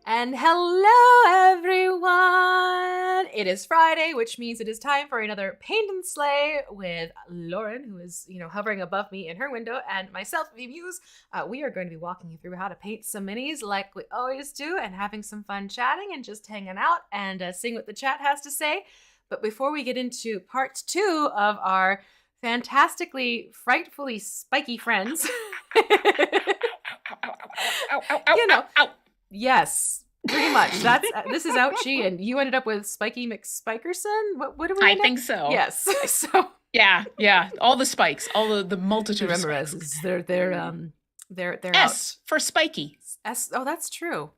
And hello, everyone! It is Friday, which means it is time for another Paint and Slay with Lauren, who is, hovering above me in her window, and myself, Muse. We are going to be walking you through how to paint some minis like we always do, and having some fun chatting and just hanging out and seeing what the chat has to say. But before we get into part 2 of our fantastically, frightfully spiky friends, yes, pretty much. This is Ouchie, and you ended up with Spiky McSpikerson. What do we? I think so. Yes. So yeah. All the spikes, all the multitude of spikes. They're S out for spiky. S. Oh, that's true.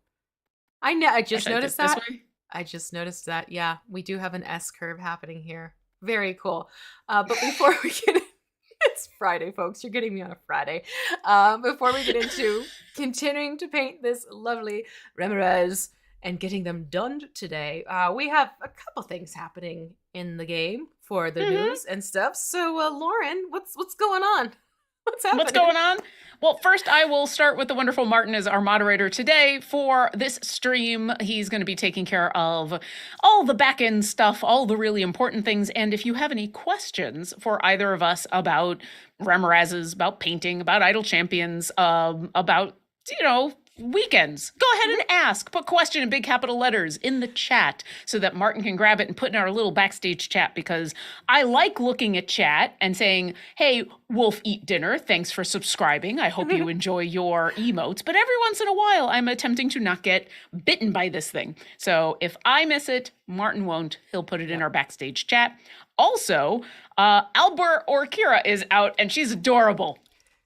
I just noticed that. I just noticed that. Yeah, we do have an S curve happening here. Very cool. But before we get it's Friday, folks. You're getting me on a Friday. Before we get into continuing to paint this lovely Remorhaz and getting them done today, we have a couple things happening in the game for the news and stuff. So, Lauren, what's going on? What's happening? What's going on? Well, first I will start with the wonderful Martin as our moderator today for this stream. He's going to be taking care of all the back-end stuff, all the really important things. And if you have any questions for either of us about Remorhazes, about painting, about Idle Champions, about, weekends, go ahead and ask. Put question in big capital letters in the chat so that Martin can grab it and put in our little backstage chat, because I like looking at chat and saying, hey, Wolf Eat Dinner, thanks for subscribing. I hope you enjoy your emotes. But every once in a while, I'm attempting to not get bitten by this thing. So if I miss it, Martin won't. He'll put it in our backstage chat. Also, Albert Orkira is out, and she's adorable.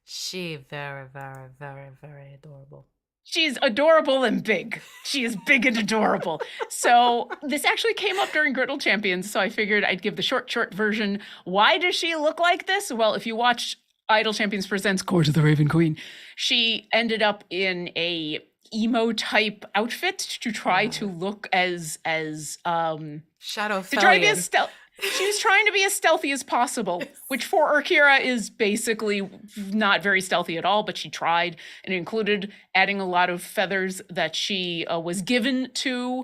She very, very, very, very adorable. She's adorable and big. She is big and adorable. So this actually came up during Griddle Champions, so I figured I'd give the short version. Why does she look like this? Well, if you watch Idle Champions Presents Court of the Raven Queen, she ended up in a emo type outfit to try to look as Shadow to try to be as stealth. She was trying to be as stealthy as possible, which for Orkira is basically not very stealthy at all, but she tried, and it included adding a lot of feathers that she was given to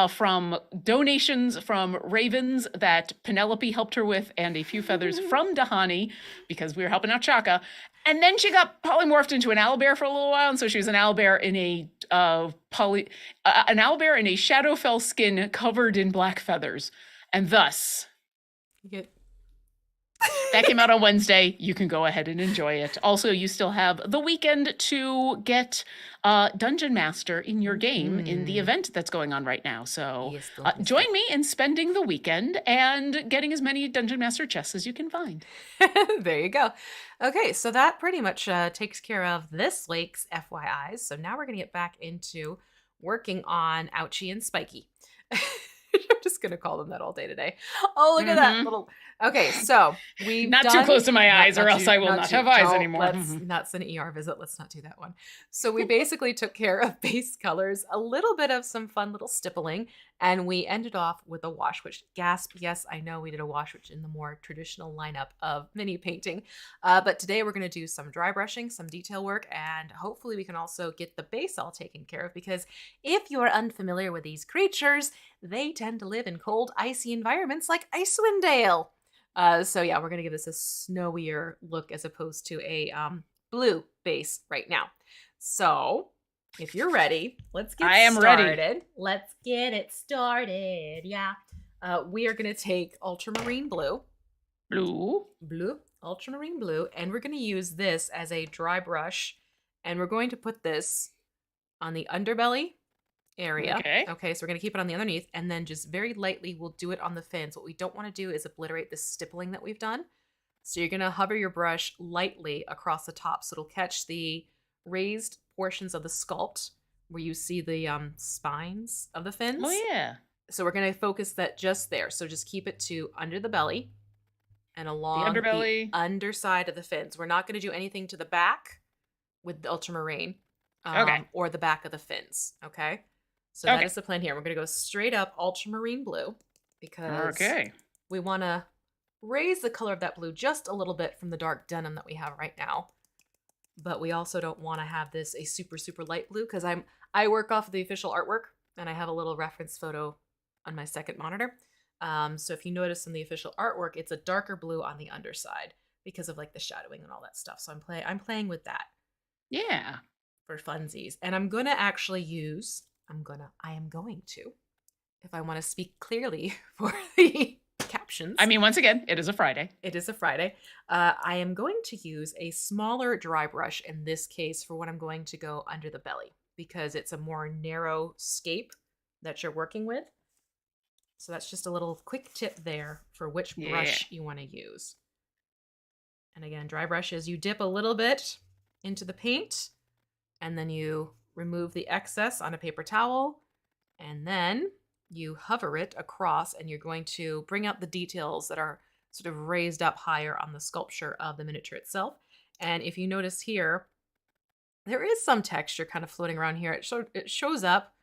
from donations from ravens that Penelope helped her with, and a few feathers from Dahani, because we were helping out Chaka. And then she got polymorphed into an owlbear for a little while, and so she was an owlbear in a owlbear in a Shadowfell skin covered in black feathers. And thus, that came out on Wednesday. You can go ahead and enjoy it. Also, you still have the weekend to get Dungeon Master in your game in the event that's going on right now. So join me in spending the weekend and getting as many Dungeon Master chests as you can find. There you go. Okay, so that pretty much takes care of this week's FYIs. So now we're going to get back into working on Ouchie and Spiky. I'm just going to call them that all day today. Oh, look at that little... Okay, so we've Not too close to my eyes, or else I will not have eyes anymore. That's an ER visit. Let's not do that one. So we basically took care of base colors, a little bit of some fun little stippling, and we ended off with a wash, which, gasp, yes, I know we did a wash, which in the more traditional lineup of mini painting. But today we're going to do some dry brushing, some detail work, and hopefully we can also get the base all taken care of, because if you're unfamiliar with these creatures, they tend to live in cold, icy environments like Icewind Dale. So yeah, we're going to give this a snowier look as opposed to a blue base right now. So if you're ready, let's get started. Ready. Let's get it started. Yeah. We are going to take ultramarine blue, ultramarine blue, and we're going to use this as a dry brush, and we're going to put this on the underbelly area. Okay, so we're going to keep it on the underneath, and then just very lightly we'll do it on the fins. What we don't want to do is obliterate the stippling that we've done. So you're going to hover your brush lightly across the top so it'll catch the raised portions of the sculpt where you see the spines of the fins. Oh, yeah. So we're going to focus that just there. So just keep it to under the belly and along the underbelly. underside of the fins. We're not going to do anything to the back with the ultramarine Okay. or the back of the fins. Okay. So Okay. that is the plan here. We're going to go straight up ultramarine blue because Okay. we want to raise the color of that blue just a little bit from the dark denim that we have right now. But we also don't want to have this a super, super light blue because I work off of the official artwork and I have a little reference photo on my second monitor. So if you notice in the official artwork, it's a darker blue on the underside because of like the shadowing and all that stuff. So I'm playing with that. Yeah. For funsies. And I'm going to actually use, I am going to, if I want to speak clearly for the captions. I mean, once again, it is a Friday. It is a Friday. I am going to use a smaller dry brush in this case for when I'm going to go under the belly because it's a more narrow scape that you're working with. So that's just a little quick tip there for which brush you want to use. And again, dry brushes, you dip a little bit into the paint and then you remove the excess on a paper towel and then you hover it across and you're going to bring out the details that are sort of raised up higher on the sculpture of the miniature itself. And if you notice here, there is some texture kind of floating around here. It shows up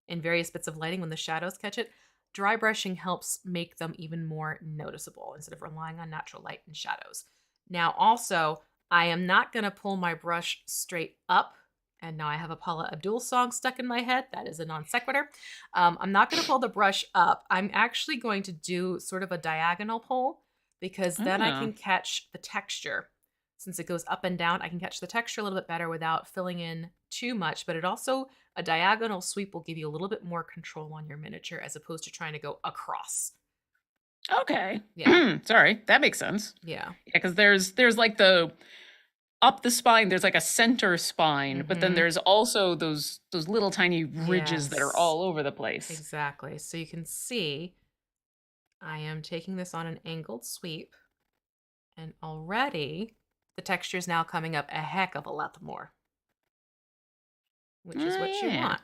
in various bits of lighting when the shadows catch it. Dry brushing helps make them even more noticeable instead of relying on natural light and shadows. Now also, I am not going to pull my brush straight up. And now I have a Paula Abdul song stuck in my head. That is a non sequitur. I'm not going to pull the brush up. I'm actually going to do sort of a diagonal pull because then I can catch the texture. Since it goes up and down, I can catch the texture a little bit better without filling in too much. But it also, a diagonal sweep will give you a little bit more control on your miniature as opposed to trying to go across. Okay. Yeah. Sorry, that makes sense. Yeah. Yeah, because there's like the up the spine, there's like a center spine, but then there's also those little tiny ridges that are all over the place. Exactly. So you can see I am taking this on an angled sweep and already the texture is now coming up a heck of a lot more, which is what you want.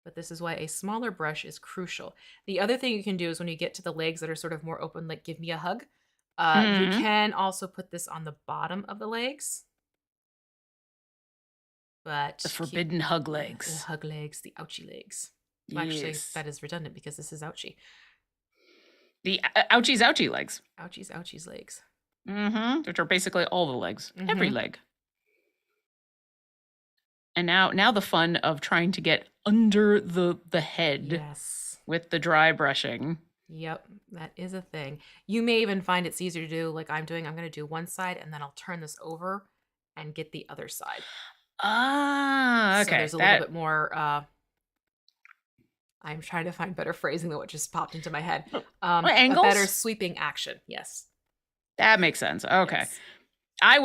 But this is why a smaller brush is crucial. The other thing you can do is when you get to the legs that are sort of more open, like give me a hug, you can also put this on the bottom of the legs. But the forbidden hug legs. The hug legs, the ouchie legs. Well, actually, that is redundant because this is ouchie. The ouchie legs. Ouchie's legs. Which are basically all the legs. Every leg. And now the fun of trying to get under the head with the dry brushing. Yep, that is a thing. You may even find it's easier to do like I'm doing. I'm going to do one side and then I'll turn this over and get the other side. Okay. So there's a little bit more, I'm trying to find better phrasing than what just popped into my head. Angles? A better sweeping action, yes. That makes sense. Okay. Yes. I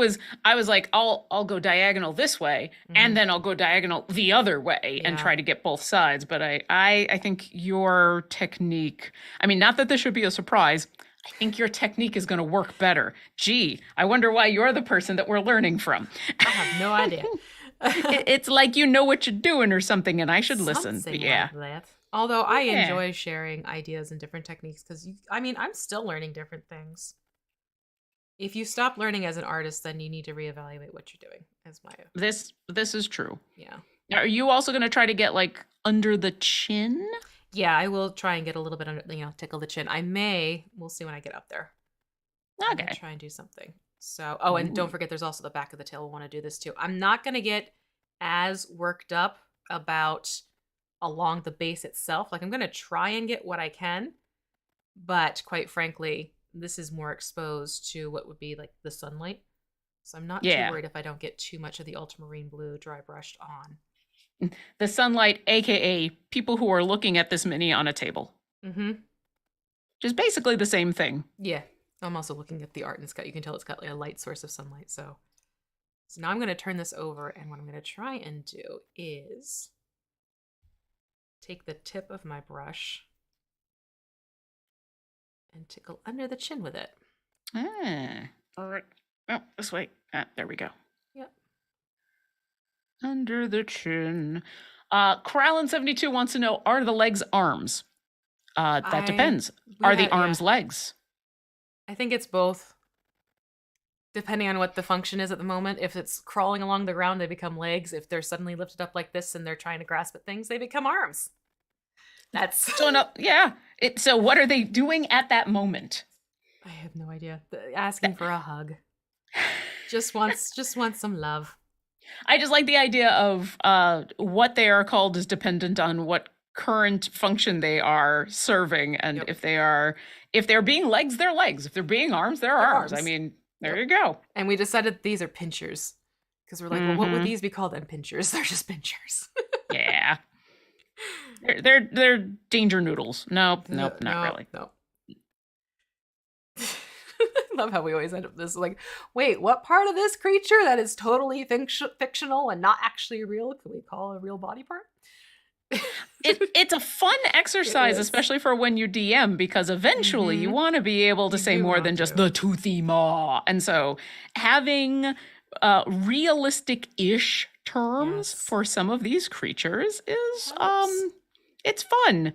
was like, I'll go diagonal this way and then I'll go diagonal the other way and try to get both sides. But I think your technique, I mean, not that this should be a surprise. I think your technique is going to work better. Gee, I wonder why you're the person that we're learning from. I have no idea. It's like you know what you're doing or something and I should listen. Like that. Although I enjoy sharing ideas and different techniques because, I'm still learning different things. If you stop learning as an artist, then you need to reevaluate what you're doing. As my this is true. Yeah. Now, are you also going to try to get like under the chin? Yeah, I will try and get a little bit under, tickle the chin. We'll see when I get up there. Okay. I'm gonna try and do something. So, and don't forget, there's also the back of the tail. We'll want to do this too. I'm not going to get as worked up about along the base itself. Like I'm going to try and get what I can, but quite frankly, this is more exposed to what would be like the sunlight. So I'm not too worried if I don't get too much of the ultramarine blue dry brushed on. The sunlight, aka people who are looking at this mini on a table. Which is basically the same thing. Yeah. I'm also looking at the art and it's got, you can tell it's got like a light source of sunlight. So now I'm going to turn this over and what I'm going to try and do is take the tip of my brush and tickle under the chin with it. All right. Oh, this way. There we go. Yep. Under the chin. Kralin72 wants to know, are the legs arms? That depends. Are the arms legs? I think it's both. Depending on what the function is at the moment. If it's crawling along the ground, they become legs. If they're suddenly lifted up like this and they're trying to grasp at things, they become arms. That's so no, yeah. So what are they doing at that moment? I have no idea. Asking for a hug. Just wants some love. I just like the idea of what they are called is dependent on what current function they are serving, and if they're being legs, they're legs. If they're being arms, they're arms. I mean, there you go. And we decided these are pinchers because we're like, well, what would these be called? And pinchers, they're just pinchers. Yeah, they're danger noodles. Nope, not really. Nope. I love how we always end up this like, wait, what part of this creature that is totally fictional and not actually real can we call a real body part? It's a fun exercise, especially for when you DM, because eventually you want to be able to say more than just the toothy maw. And so having realistic-ish terms for some of these creatures is it's fun.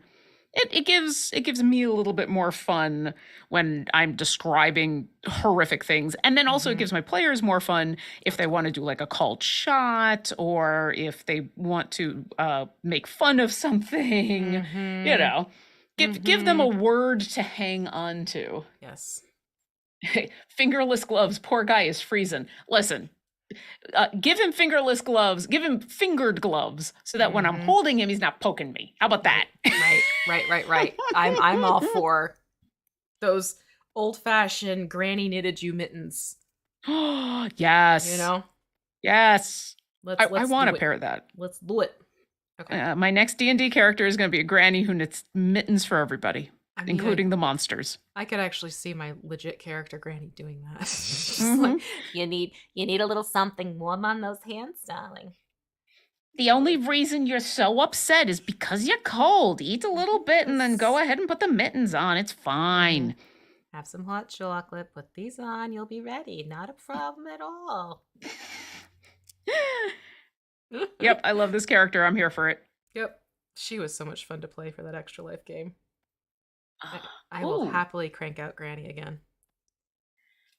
It gives me a little bit more fun when I'm describing horrific things. And then also it gives my players more fun if they want to do like a called shot or if they want to make fun of something, you know. Give them a word to hang on to. Yes. Fingerless gloves. Poor guy is freezing. Listen. Give him fingerless gloves. Give him fingered gloves so that when I'm holding him, he's not poking me. How about that? Right. I'm all for those old-fashioned granny knitted you mittens. Yes. You know? Yes. I want a pair of that. Let's do it. Okay. My next D&D character is going to be a granny who knits mittens for everybody, including the monsters. I could actually see my legit character granny doing that. Just like, you need a little something warm on those hands, darling. The only reason you're so upset is because you're cold. Eat a little bit and then go ahead and put the mittens on. It's fine. Have some hot chocolate. Put these on. You'll be ready. Not a problem at all. Yep, I love this character. I'm here for it. Yep. She was so much fun to play for that Extra Life game. I will happily crank out Granny again.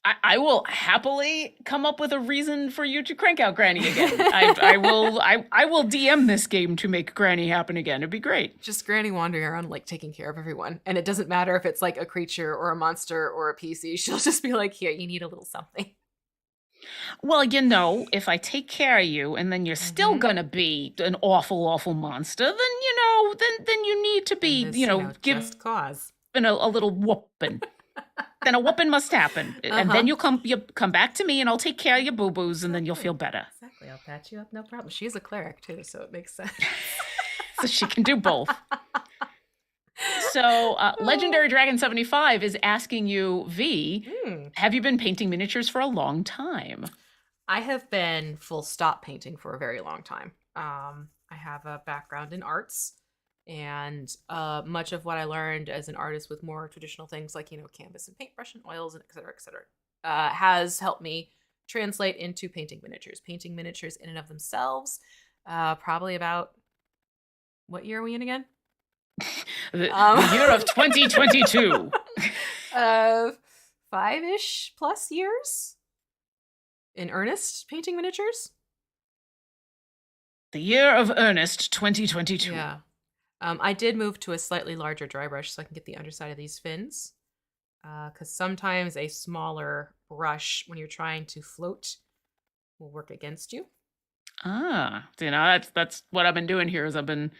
I will happily come up with a reason for you to crank out Granny again. I will DM this game to make Granny happen again. It'd be great. Just Granny wandering around like taking care of everyone. And it doesn't matter if it's like a creature or a monster or a PC. She'll just be like, here, you need a little something. Well, you know, if I take care of you and then you're still gonna be an awful, awful monster, then you know, then you need to be, give just cause. A little whooping. Then a whooping must happen, and then you come back to me, and I'll take care of your boo boos, and then you'll feel better. Exactly, I'll patch you up, no problem. She's a cleric too, so it makes sense. So she can do both. So Legendary Dragon 75 is asking you, V, have you been painting miniatures for a long time? I have been full stop painting for a very long time. I have a background in arts, and much of what I learned as an artist with more traditional things like, canvas and paintbrush and oils and et cetera, has helped me translate into painting miniatures. Painting miniatures in and of themselves, probably about, what year are we in again? The year of 2022. 5-ish plus years in earnest painting miniatures. The year of earnest 2022. Yeah. I did move to a slightly larger dry brush so I can get the underside of these fins. Because sometimes a smaller brush, when you're trying to float, will work against you. That's what I've been doing here is I've been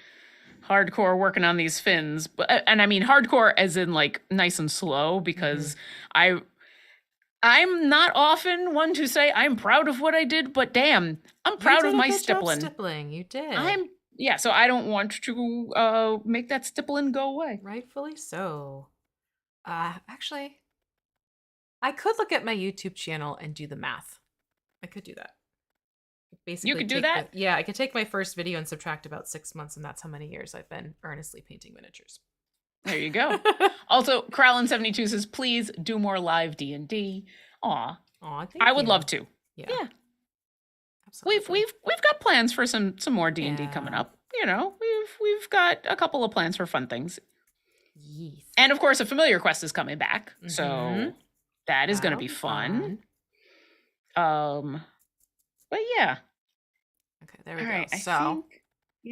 hardcore working on these fins. And I mean hardcore as in like nice and slow, because I'm not often one to say I'm proud of what I did, but damn, I'm proud of my stippling. Stippling, you did. So I don't want to make that stippling go away. Rightfully so. Actually, I could look at my YouTube channel and do the math. I could do that. Basically, you could do that? I could take my first video and subtract about 6 months, and that's how many years I've been earnestly painting miniatures. There you go. Also, Kralin72 says, please do more live D&D. Aw, thank I would you. love to. Yeah. Absolutely. We've got plans for some more D&D coming up. You know, we've got a couple of plans for fun things. Yes. And of course, a familiar quest is coming back. So Mhm. that is going to That'll be fun. But yeah. Okay, there we All go. right, So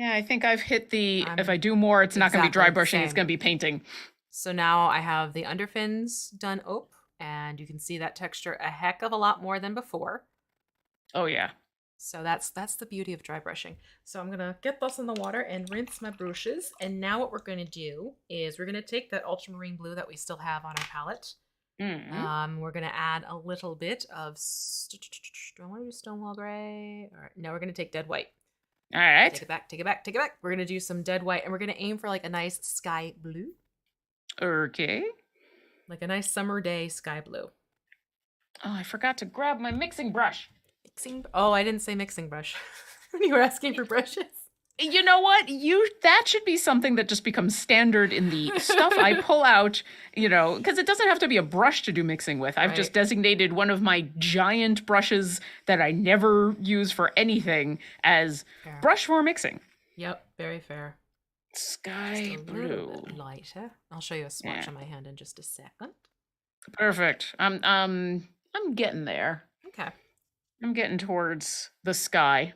I think I've hit the, if I I'm do more, it's not going to be dry exactly brushing, it's same. going to be painting. So now I have the underfins done up, and you can see that texture a heck of a lot more than before. Oh yeah. So that's the beauty of dry brushing. So I'm gonna get this in the water and rinse my brushes. And now what we're gonna do is we're gonna take that ultramarine blue that we still have on our palette. We're gonna add a little bit of. Do I want to do Stonewall Gray? All right, no, we're gonna take Dead White. All right. Take it back. Take it back. Take it back. We're gonna do some Dead White, and we're gonna aim for like a nice sky blue, Okay. like a nice summer day sky blue. Oh, I forgot to grab my mixing brush. Mixing. Oh, I didn't say mixing brush. You were asking for brushes. You know what? That should be something that just becomes standard in the stuff I pull out, you know, because it doesn't have to be a brush to do mixing with. I've just designated one of my giant brushes that I never use for anything as brush for mixing. Yep, very fair. Sky just a blue. little bit lighter. I'll show you a swatch on my hand in just a second. Perfect. I'm getting there. Okay. I'm getting towards the sky.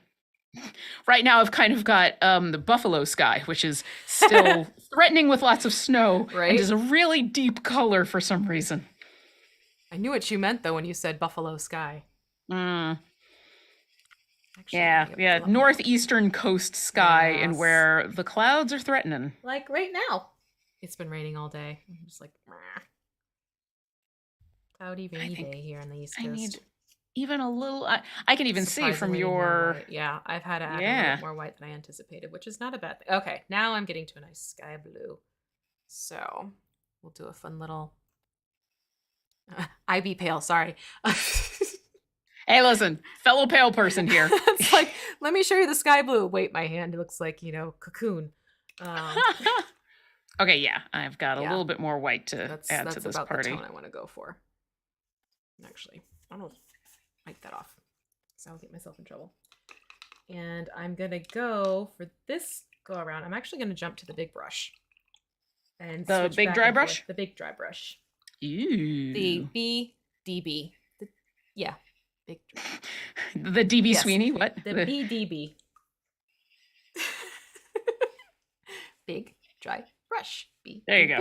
Right now, I've kind of got the buffalo sky, which is still threatening with lots of snow, and is a really deep color for some reason. I knew what you meant, though, when you said buffalo sky. Actually, yeah, northeastern coast sky, and where the clouds are threatening. Like right now. It's been raining all day. I'm just like, cloudy, rainy day here on the East Coast. Even a little, I can even see from your... Yeah, I've had to add a little bit more white than I anticipated, which is not a bad thing. Okay, now I'm getting to a nice sky blue. So we'll do a fun little... I be pale, sorry. Hey, listen, fellow pale person here. It's like, let me show you the sky blue. Wait, my hand looks like, cocoon. Okay, yeah, I've got a little bit more white to add to this about party. The tone I want to go for. Actually, I don't wipe that off, so I'll get myself in trouble. And I'm gonna go for this go around. I'm actually gonna jump to the big brush. And the big dry brush? The big dry brush. Ooh. The BDB. Big dry. The DB Sweeney? What? The BDB. Big dry brush. BDB. There you go.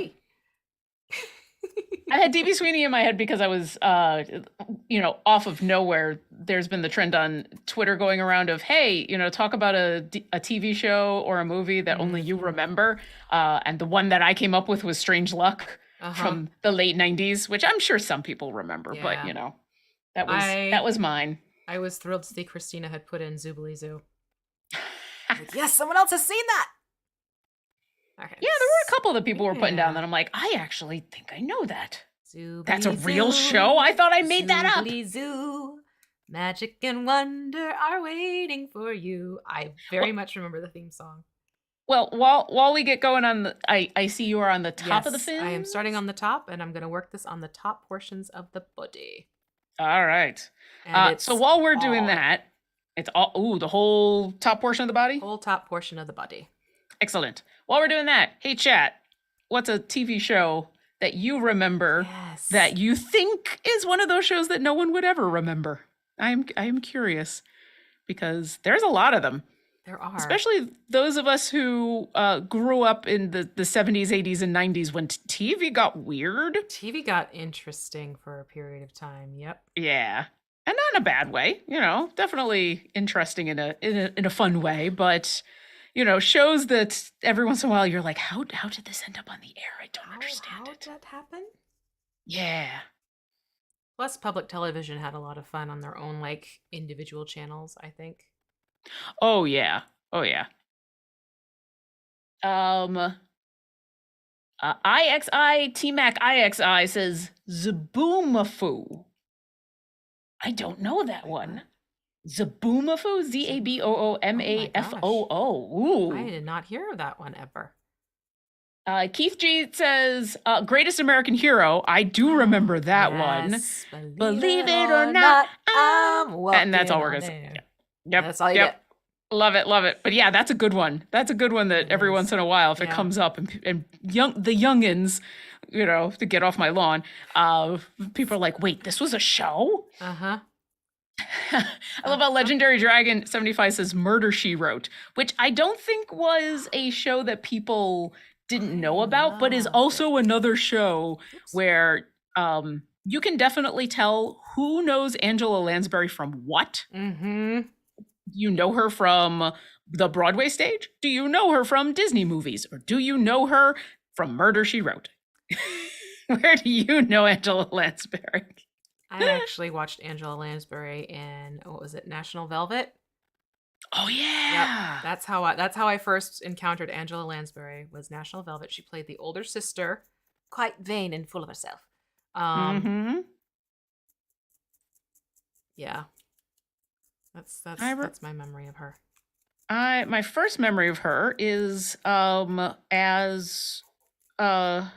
I had DB Sweeney in my head because I was, off of nowhere. There's been the trend on Twitter going around of, hey, talk about a TV show or a movie that only you remember. And the one that I came up with was Strange Luck from the late 90s, which I'm sure some people remember, but, that was mine. I was thrilled to see Christina had put in Zoobly Zoo. Like, yes, someone else has seen that. Okay. Yeah, there were a couple that people were putting down that I'm like, I actually think I know that. That's a real show? I thought I made that up. Zoo, magic and wonder are waiting for you. I very much remember the theme song. Well, while we get going on I see you are on the top of the fins. I am starting on the top, and I'm going to work this on the top portions of the body. All right. So while we're doing that, it's all, the whole top portion of the body? Whole top portion of the body. Excellent. While we're doing that, hey chat, what's a TV show that you remember that you think is one of those shows that no one would ever remember? I am curious, because there's a lot of them. There are. Especially those of us who grew up in the 70s, 80s, and 90s when TV got weird. TV got interesting for a period of time, yep. Yeah. And not in a bad way, definitely interesting in a fun way, but... shows that every once in a while you're like, how did this end up on the air? I don't understand it. How did that happen? Yeah. Plus, public television had a lot of fun on their own, individual channels, I think. Oh, yeah. IXI, T-Mac IXI says Zaboomafoo. I don't know that one. Zaboomafoo? Zaboomafoo. Ooh. I did not hear of that one ever. Keith G says, Greatest American Hero. I do remember that one. Believe it or not, I'm walking and that's all we're on going to say. Yep. That's all you Yep. get. Love it, love it. But yeah, that's a good one. That's a good one that It every is. once in a while, if it Yeah. comes up and the youngins, to get off my lawn, people are like, wait, this was a show? Uh-huh. I love how Uh-huh. Legendary Dragon 75 says Murder She Wrote, which I don't think was a show that people didn't know I about, but is loved it. also another show Oops. where you can definitely tell who knows Angela Lansbury from what. Mm-hmm. You know her from the Broadway stage? Do you know her from Disney movies? Or do you know her from Murder, She Wrote? Where do you know Angela Lansbury? I actually watched Angela Lansbury in, what was it, National Velvet? Oh Yep. yeah. That's how I first encountered Angela Lansbury, was National Velvet. She played the older sister, quite vain and full of herself. Mm-hmm. Yeah. That's I re- that's my memory of her. my first memory of her is as uh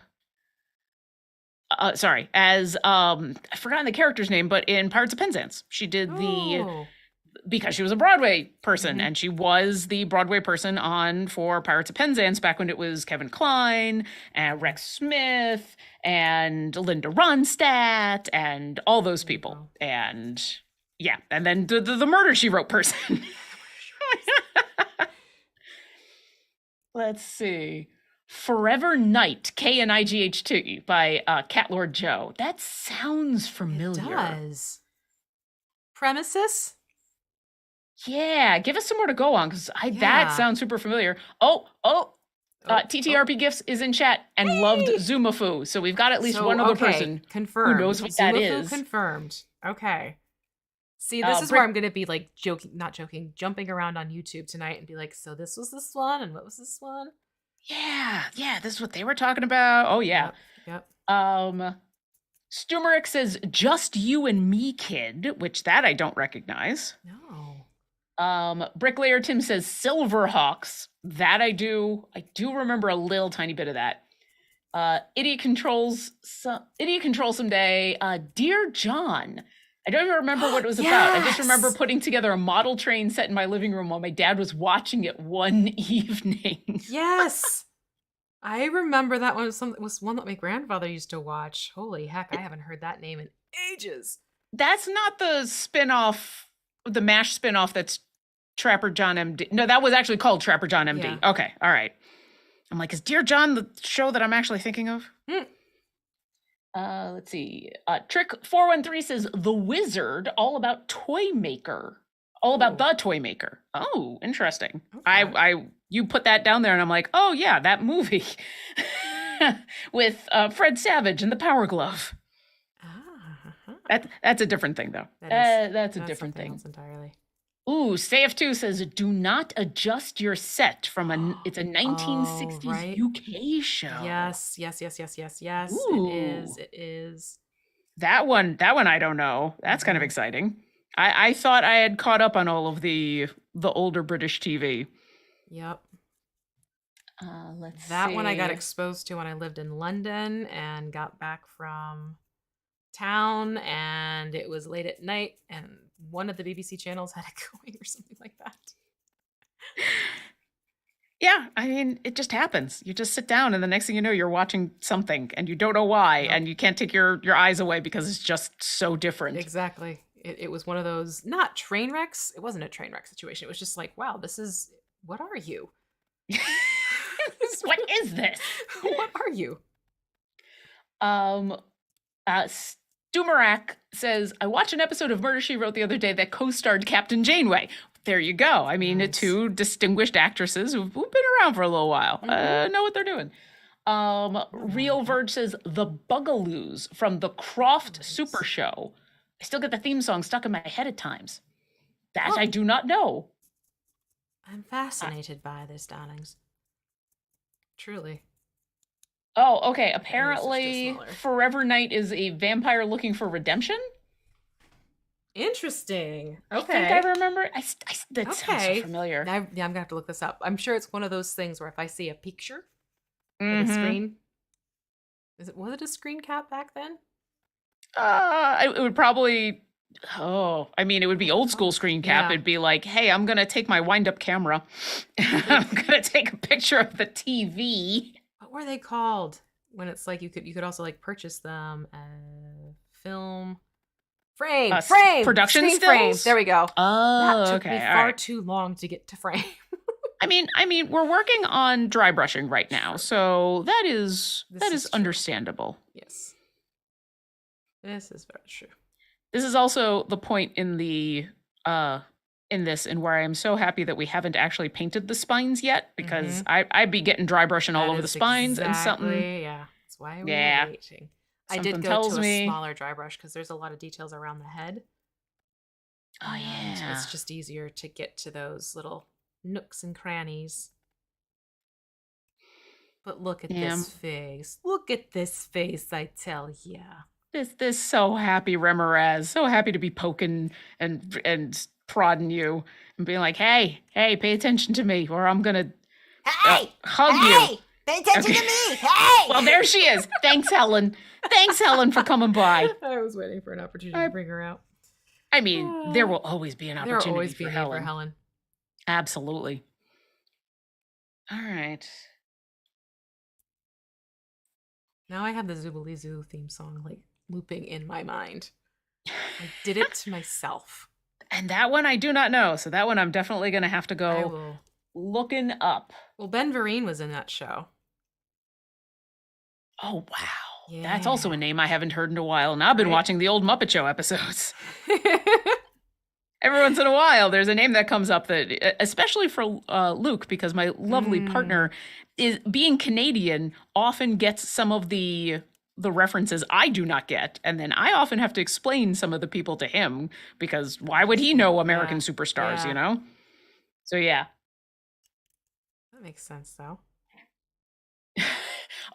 as I've forgotten the character's name, but in Pirates of Penzance. She did Oh. because she was a Broadway person, Mhm. and she was the Broadway person on for Pirates of Penzance back when it was Kevin Kline and Rex Smith and Linda Ronstadt and all those There you people. go. And yeah, and then the Murder She Wrote person. Let's see. Forever Night, Knight by Cat Lord Joe. That sounds It familiar. does. Premises? Yeah, give us some more to go on because that Yeah. sounds super familiar. TTRP Gifts is in chat and loved Hey! Zumafu. So we've got at least So, one other okay, person confirmed. who knows what that Zumafu is. confirmed. Okay. See, this is where Brick- I'm gonna be like jumping around on YouTube tonight and be like, so this was this one, and what was this one? Yeah, this is what they were talking about. Oh yeah. Yep. Stumeric says just you and me, kid, which that I don't recognize. No. Bricklayer Tim says Silverhawks. That I do. I do remember a little tiny bit of that. Idiot Controls someday. Dear John. I don't even remember what it was about. I just remember Yes! putting together a model train set in my living room while my dad was watching it one evening. Yes. I remember that one was one that my grandfather used to watch. Holy heck, I haven't heard that name in ages. That's not the spin-off, the MASH spin-off that's Trapper John MD. No, that was actually called Trapper John MD. Yeah. Okay, all right. I'm like, is Dear John the show that I'm actually thinking of? Let's see. Trick 413 says The Wizard, all about Toy Maker. All about the Toy Maker. Oh, interesting. Okay. You put that down there and I'm like, oh yeah, that movie with Fred Savage and the Power Glove. That's a different thing though. That's a different thing. Else entirely. Ooh, Sayf2 says, do not adjust your set from it's a 1960s UK show. Yes. Ooh. It is. That one I don't know. That's kind of exciting. I thought I had caught up on all of the older British TV. Yep. Let's see. That one I got exposed to when I lived in London and got back from town, and it was late at night, and one of the BBC channels had it going or something like that. Yeah, I mean, it just happens. You just sit down and the next thing you know, you're watching something and you don't know why, and you can't take your eyes away because it's just so different. Exactly. It was one of those, not train wrecks. It wasn't a train wreck situation. It was just like, wow, what are you? What is this? What are you? Stumarak says, I watched an episode of Murder, She Wrote the other day that co-starred Captain Janeway. There you go. I mean, nice. Two distinguished actresses who've been around for a little while. Know what they're doing. Real Verge says, The Bugaloos from the Croft Super Show. I still get the theme song stuck in my head at times. That I do not know. I'm fascinated by this, darlings. Truly. Oh, okay. Apparently, Forever Night is a vampire looking for redemption. Interesting. Okay. I think I remember. That sounds so familiar. I'm gonna have to look this up. I'm sure it's one of those things where if I see a picture, like a screen, was it a screen cap back then? It would probably Oh, I mean, it would be old school screen cap. Yeah. It'd be like, hey, I'm going to take my wind up camera. I'm going to take a picture of the TV. What were they called? When it's like you could also like purchase them film frame production screen stills? frame. There we go. Oh, that took okay. me All far right. too long to get to frame. I mean, we're working on dry brushing right now, so that is is understandable. Yes, this is very true. This is also the point in the in where I am so happy that we haven't actually painted the spines yet, because I'd be getting dry brushing all over the spines and something. Yeah, that's why we were waiting. I did go to a smaller dry brush because there's a lot of details around the head. Oh yeah, it's just easier to get to those little nooks and crannies. But look at this face. Look at this face, I tell ya. This so happy, Remorhaz. So happy to be poking and prodding you and being like, hey, pay attention to me, or I'm gonna hug you. Pay attention to me. Hey! Well, there she is. Thanks, Helen. Thanks, Helen, for coming by. I was waiting for an opportunity to bring her out. I mean, there will always be an opportunity there will always for be Helen. For Helen. Absolutely. All right. Now I have the Zoobilee Zoo theme song like looping in my mind. I did it to myself. And that one I do not know, so that one I'm definitely going to have to go looking up. Well, Ben Vereen was in that show. Oh, wow. Yeah. That's also a name I haven't heard in a while, and I've been watching the old Muppet Show episodes. Every once in a while, there's a name that comes up that, especially for Luke, because my lovely partner is being Canadian, often gets some of the references I do not get, and then I often have to explain some of the people to him, because why would he know American superstars, you know? So yeah. That makes sense, though.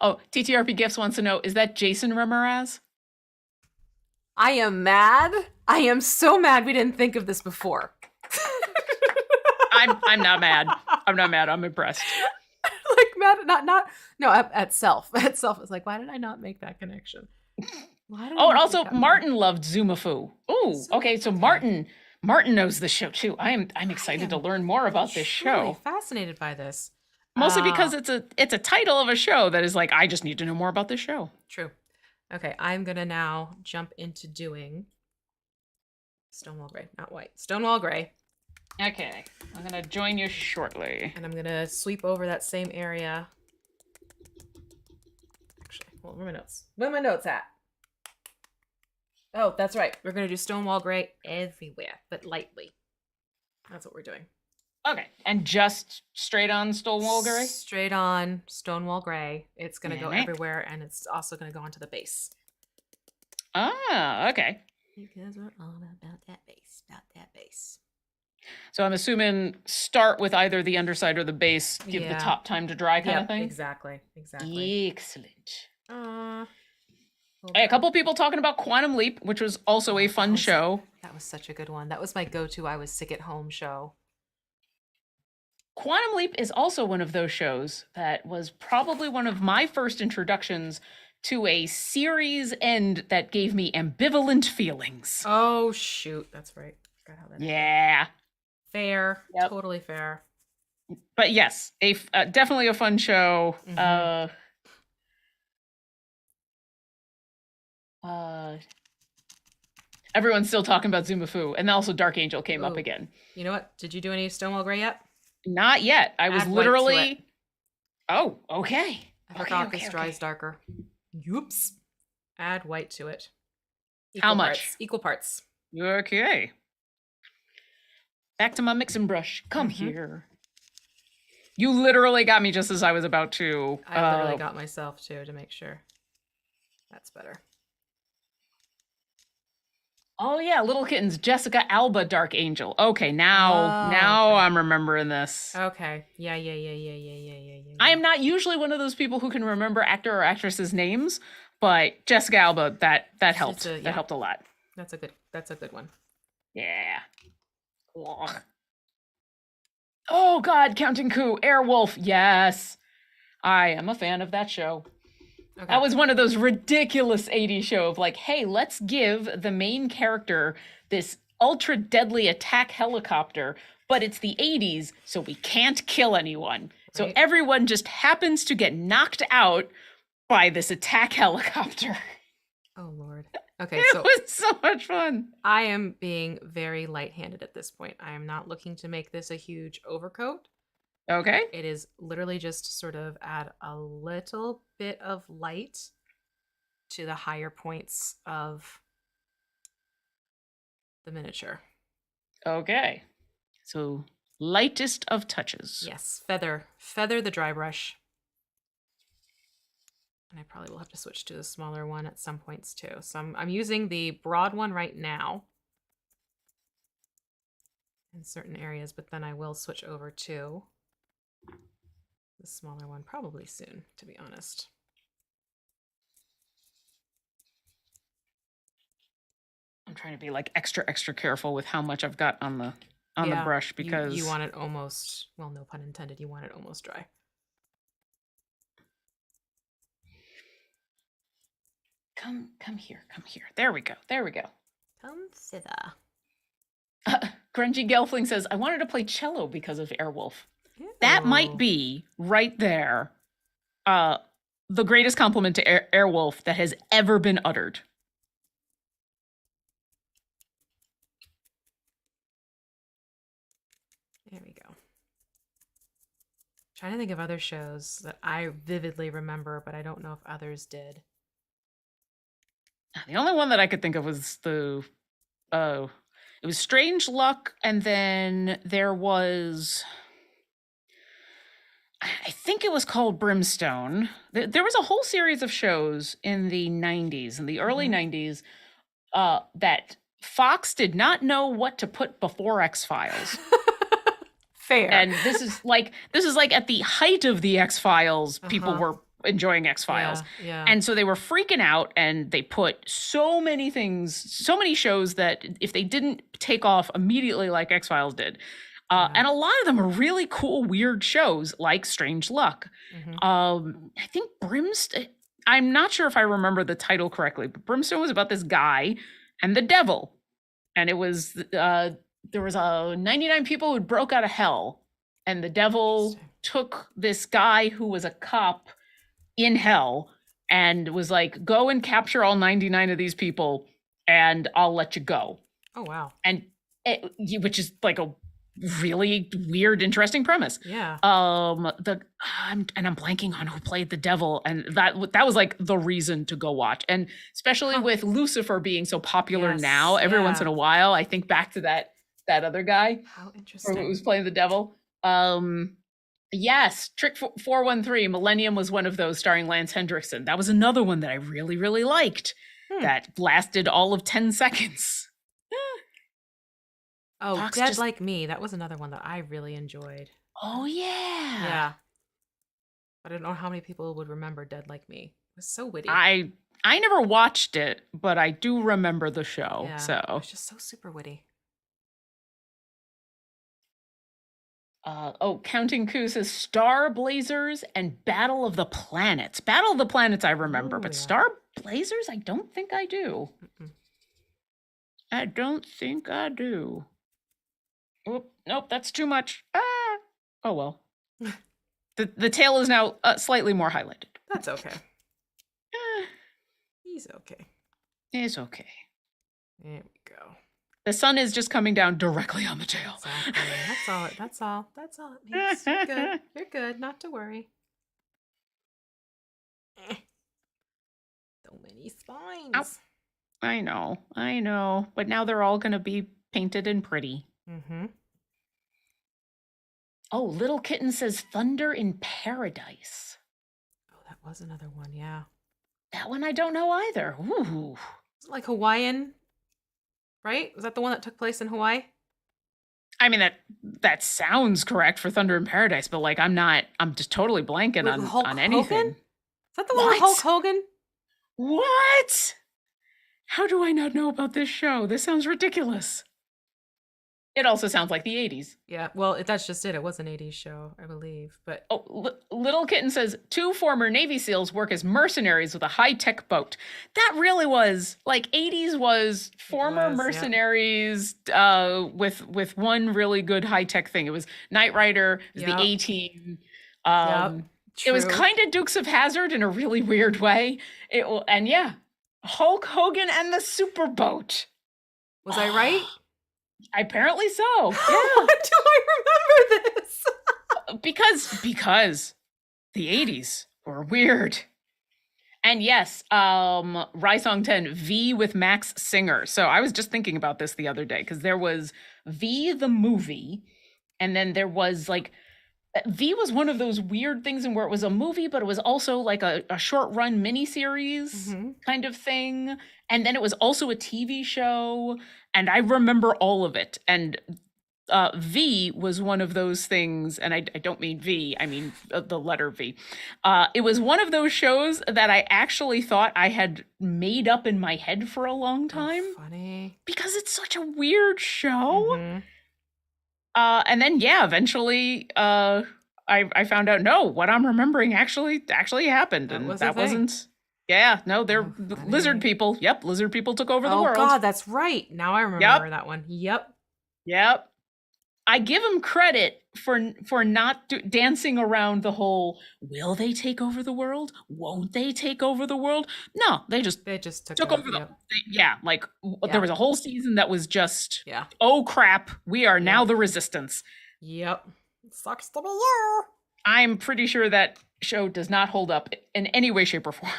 Oh, TTRP Gifts wants to know, is that Jason Remorhaz? I am mad. I am so mad we didn't think of this before. I'm not mad. I'm not mad. I'm impressed. Like mad, at self. At self, it's like, why did I not make that connection? And also Martin loved Zumafu. Oh, okay. So Martin knows the show too. I'm excited to learn more about this show. Fascinated by this. Mostly because it's a title of a show that is like, I just need to know more about this show. True. Okay, I'm gonna now jump into doing Stonewall Gray, not white. Stonewall Gray. Okay, I'm gonna join you shortly. And I'm gonna sweep over that same area. Actually, well, where are my notes? Where are my notes at? Oh, that's right. We're gonna do Stonewall Gray everywhere, but lightly. That's what we're doing. Okay, and just straight on Stonewall Gray? Straight on Stonewall Gray. It's going to go everywhere, and it's also going to go onto the base. Ah, okay. Because we're all about that base, So I'm assuming start with either the underside or the base, give the top time to dry kind of thing? Exactly. Excellent. A couple people talking about Quantum Leap, which was also a fun show. That was such a good one. That was my go-to I was sick at home show. Quantum Leap is also one of those shows that was probably one of my first introductions to a series end that gave me ambivalent feelings. Oh, shoot. That's right. Forgot how that Yeah. Fair. Yep. Totally fair. But yes, definitely a fun show. Everyone's still talking about Zumafu, and also Dark Angel came up again. You know what? Did you do any Stonewall Gray yet? Not yet. I was literally. Oh, okay. I forgot this dries darker. Oops. Add white to it. How much? Equal parts. Okay. Back to my mixing brush. Come here. You literally got me just as I was about to. I literally got myself too to make sure. That's better. Oh yeah, Little Kittens, Jessica Alba, Dark Angel. Okay, now I'm remembering this. Okay. Yeah. I am not usually one of those people who can remember actor or actress's names, but Jessica Alba, that helped. That helped a lot. That's a good one. Yeah. Ugh. Oh God, Counting Coup, Airwolf. Yes. I am a fan of that show. Okay. That was one of those ridiculous 80s show of like, hey, let's give the main character this ultra deadly attack helicopter, but it's the 80s, so we can't kill anyone. So Right. everyone just happens to get knocked out by this attack helicopter. Oh, Lord. Okay, It so was so much fun. I am being very light-handed at this point. I am not looking to make this a huge overcoat. Okay. It is literally just to sort of add a little bit of light to the higher points of the miniature. Okay. So lightest of touches. Yes, feather the dry brush. And I probably will have to switch to the smaller one at some points too. So I'm using the broad one right now in certain areas, but then I will switch over to the smaller one probably soon, to be honest. I'm trying to be like extra careful with how much I've got on the brush because you want it almost, well, no pun intended, you want it almost dry. Come here. There we go. Come thither. Grungy Gelfling says, I wanted to play cello because of Airwolf. Ew. That might be right there the greatest compliment to Airwolf that has ever been uttered. There we go. Trying to think of other shows that I vividly remember, but I don't know if others did. The only one that I could think of was it was Strange Luck, and then there was, I think it was called Brimstone. There was a whole series of shows in the 90s, in the early 90s, that Fox did not know what to put before X-Files. Fair. And this is like at the height of the X-Files, people were enjoying X-Files. Yeah. And so they were freaking out, and they put so many shows that if they didn't take off immediately like X-Files did. And a lot of them are really cool, weird shows like Strange Luck. I think Brimstone, I'm not sure if I remember the title correctly, but Brimstone was about this guy and the devil. And it was, there was 99 people who broke out of hell, and the devil took this guy who was a cop in hell and was like, go and capture all 99 of these people and I'll let you go. Oh, wow. And which is like a really weird, interesting premise. Yeah. I'm blanking on who played the devil, and that was like the reason to go watch. And especially with Lucifer being so popular now, every once in a while, I think back to that other guy. How interesting. Who was playing the devil. Yes, Trick 413, Millennium was one of those, starring Lance Hendrickson. That was another one that I really, really liked. That lasted all of 10 seconds. Oh, Fox Dead Like Me. That was another one that I really enjoyed. Oh, yeah. Yeah. I don't know how many people would remember Dead Like Me. It was so witty. I never watched it, but I do remember the show. Yeah, so it was just so super witty. Counting Coup says Star Blazers and Battle of the Planets. Battle of the Planets I remember, but Star Blazers I don't think I do. I don't think I do. Nope, that's too much. Oh well. The tail is now slightly more highlighted. That's okay. He's okay. It's okay. There we go. The sun is just coming down directly on the tail. Exactly. That's all it means. You're good. You're good. Not to worry. So many spines. Ow. I know. But now they're all going to be painted and pretty. Oh, Little Kitten says Thunder in Paradise. Oh, that was another one, yeah. That one I don't know either. Ooh. Is it like Hawaiian, right? Was that the one that took place in Hawaii? I mean, that sounds correct for Thunder in Paradise, but like I'm just totally blanking on anything. Hogan? Is that the one with Hulk Hogan? What? How do I not know about this show? This sounds ridiculous. It also sounds like the 80s. Yeah, well, that's just it. It was an 80s show, I believe. But Oh, Little Kitten says 2 former Navy SEALs work as mercenaries with a high-tech boat. That really was like 80s was former yeah. mercenaries with one really good high-tech thing. It was Knight Rider, it was Yep. the A-Team. Yep. It was True. kind of Dukes of Hazzard in a really weird way. And yeah, Hulk Hogan and the Superboat. Was I right? Apparently so. Yeah. Why do I remember this? because the 80s were weird. And yes, Rysong 10 V with Max Singer. So I was just thinking about this the other day because there was V the movie, and then there was like V was one of those weird things in where it was a movie, but it was also like a short run miniseries kind of thing. And then it was also a TV show. And I remember all of it. And V was one of those things, and I don't mean V, I mean the letter V. It was one of those shows that I actually thought I had made up in my head for a long time. Oh, funny. Because it's such a weird show. And then, yeah, eventually I found out, no, what I'm remembering actually happened. That and was that wasn't, yeah, no, they're lizard people. Yep, lizard people took over the world. Oh, God, that's right. Now I remember that one. Yep. I give them credit for not dancing around the whole, will they take over the world? Won't they take over the world? No, they just took over the there was a whole season that was just, oh crap, we are now the resistance. Yep. It sucks to be you. I'm pretty sure that show does not hold up in any way, shape, or form.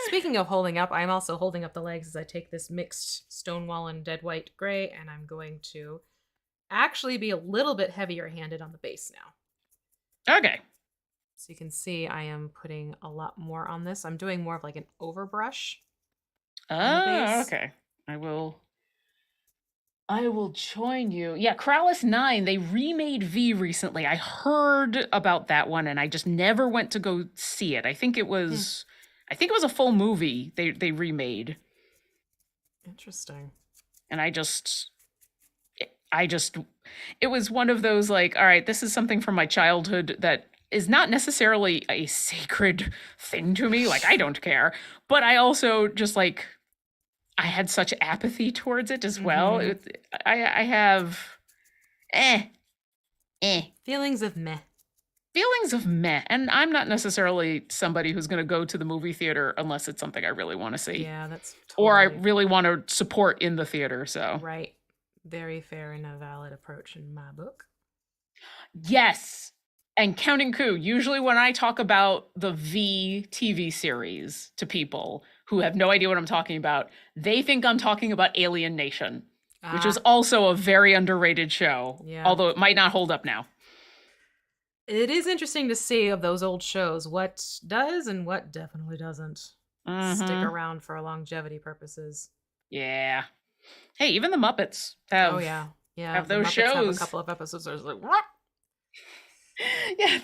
Speaking of holding up, I'm also holding up the legs as I take this mixed Stonewall and Dead White Gray, and I'm going to actually be a little bit heavier handed on the base now. Okay. So you can see I am putting a lot more on this. I'm doing more of like an overbrush. Oh, okay. I will join you. Yeah, Kralis 9, they remade V recently. I heard about that one and I just never went to go see it. I think it was a full movie they remade. Interesting. And it was one of those like, all right, this is something from my childhood that is not necessarily a sacred thing to me. Like, I don't care. But I also just like, I had such apathy towards it as well. I have feelings of meh. And I'm not necessarily somebody who's going to go to the movie theater unless it's something I really want to see. Yeah, that's or I really want to support in the theater. So right. Very fair and a valid approach in my book. Yes. And Counting Coup, usually when I talk about the V TV series to people who have no idea what I'm talking about, they think I'm talking about Alien Nation, which is also a very underrated show, although it might not hold up now. It is interesting to see of those old shows what does and what definitely doesn't stick around for longevity purposes. Yeah. Hey, even the Muppets have have those shows. Have a couple of episodes where it's like, what? Yeah,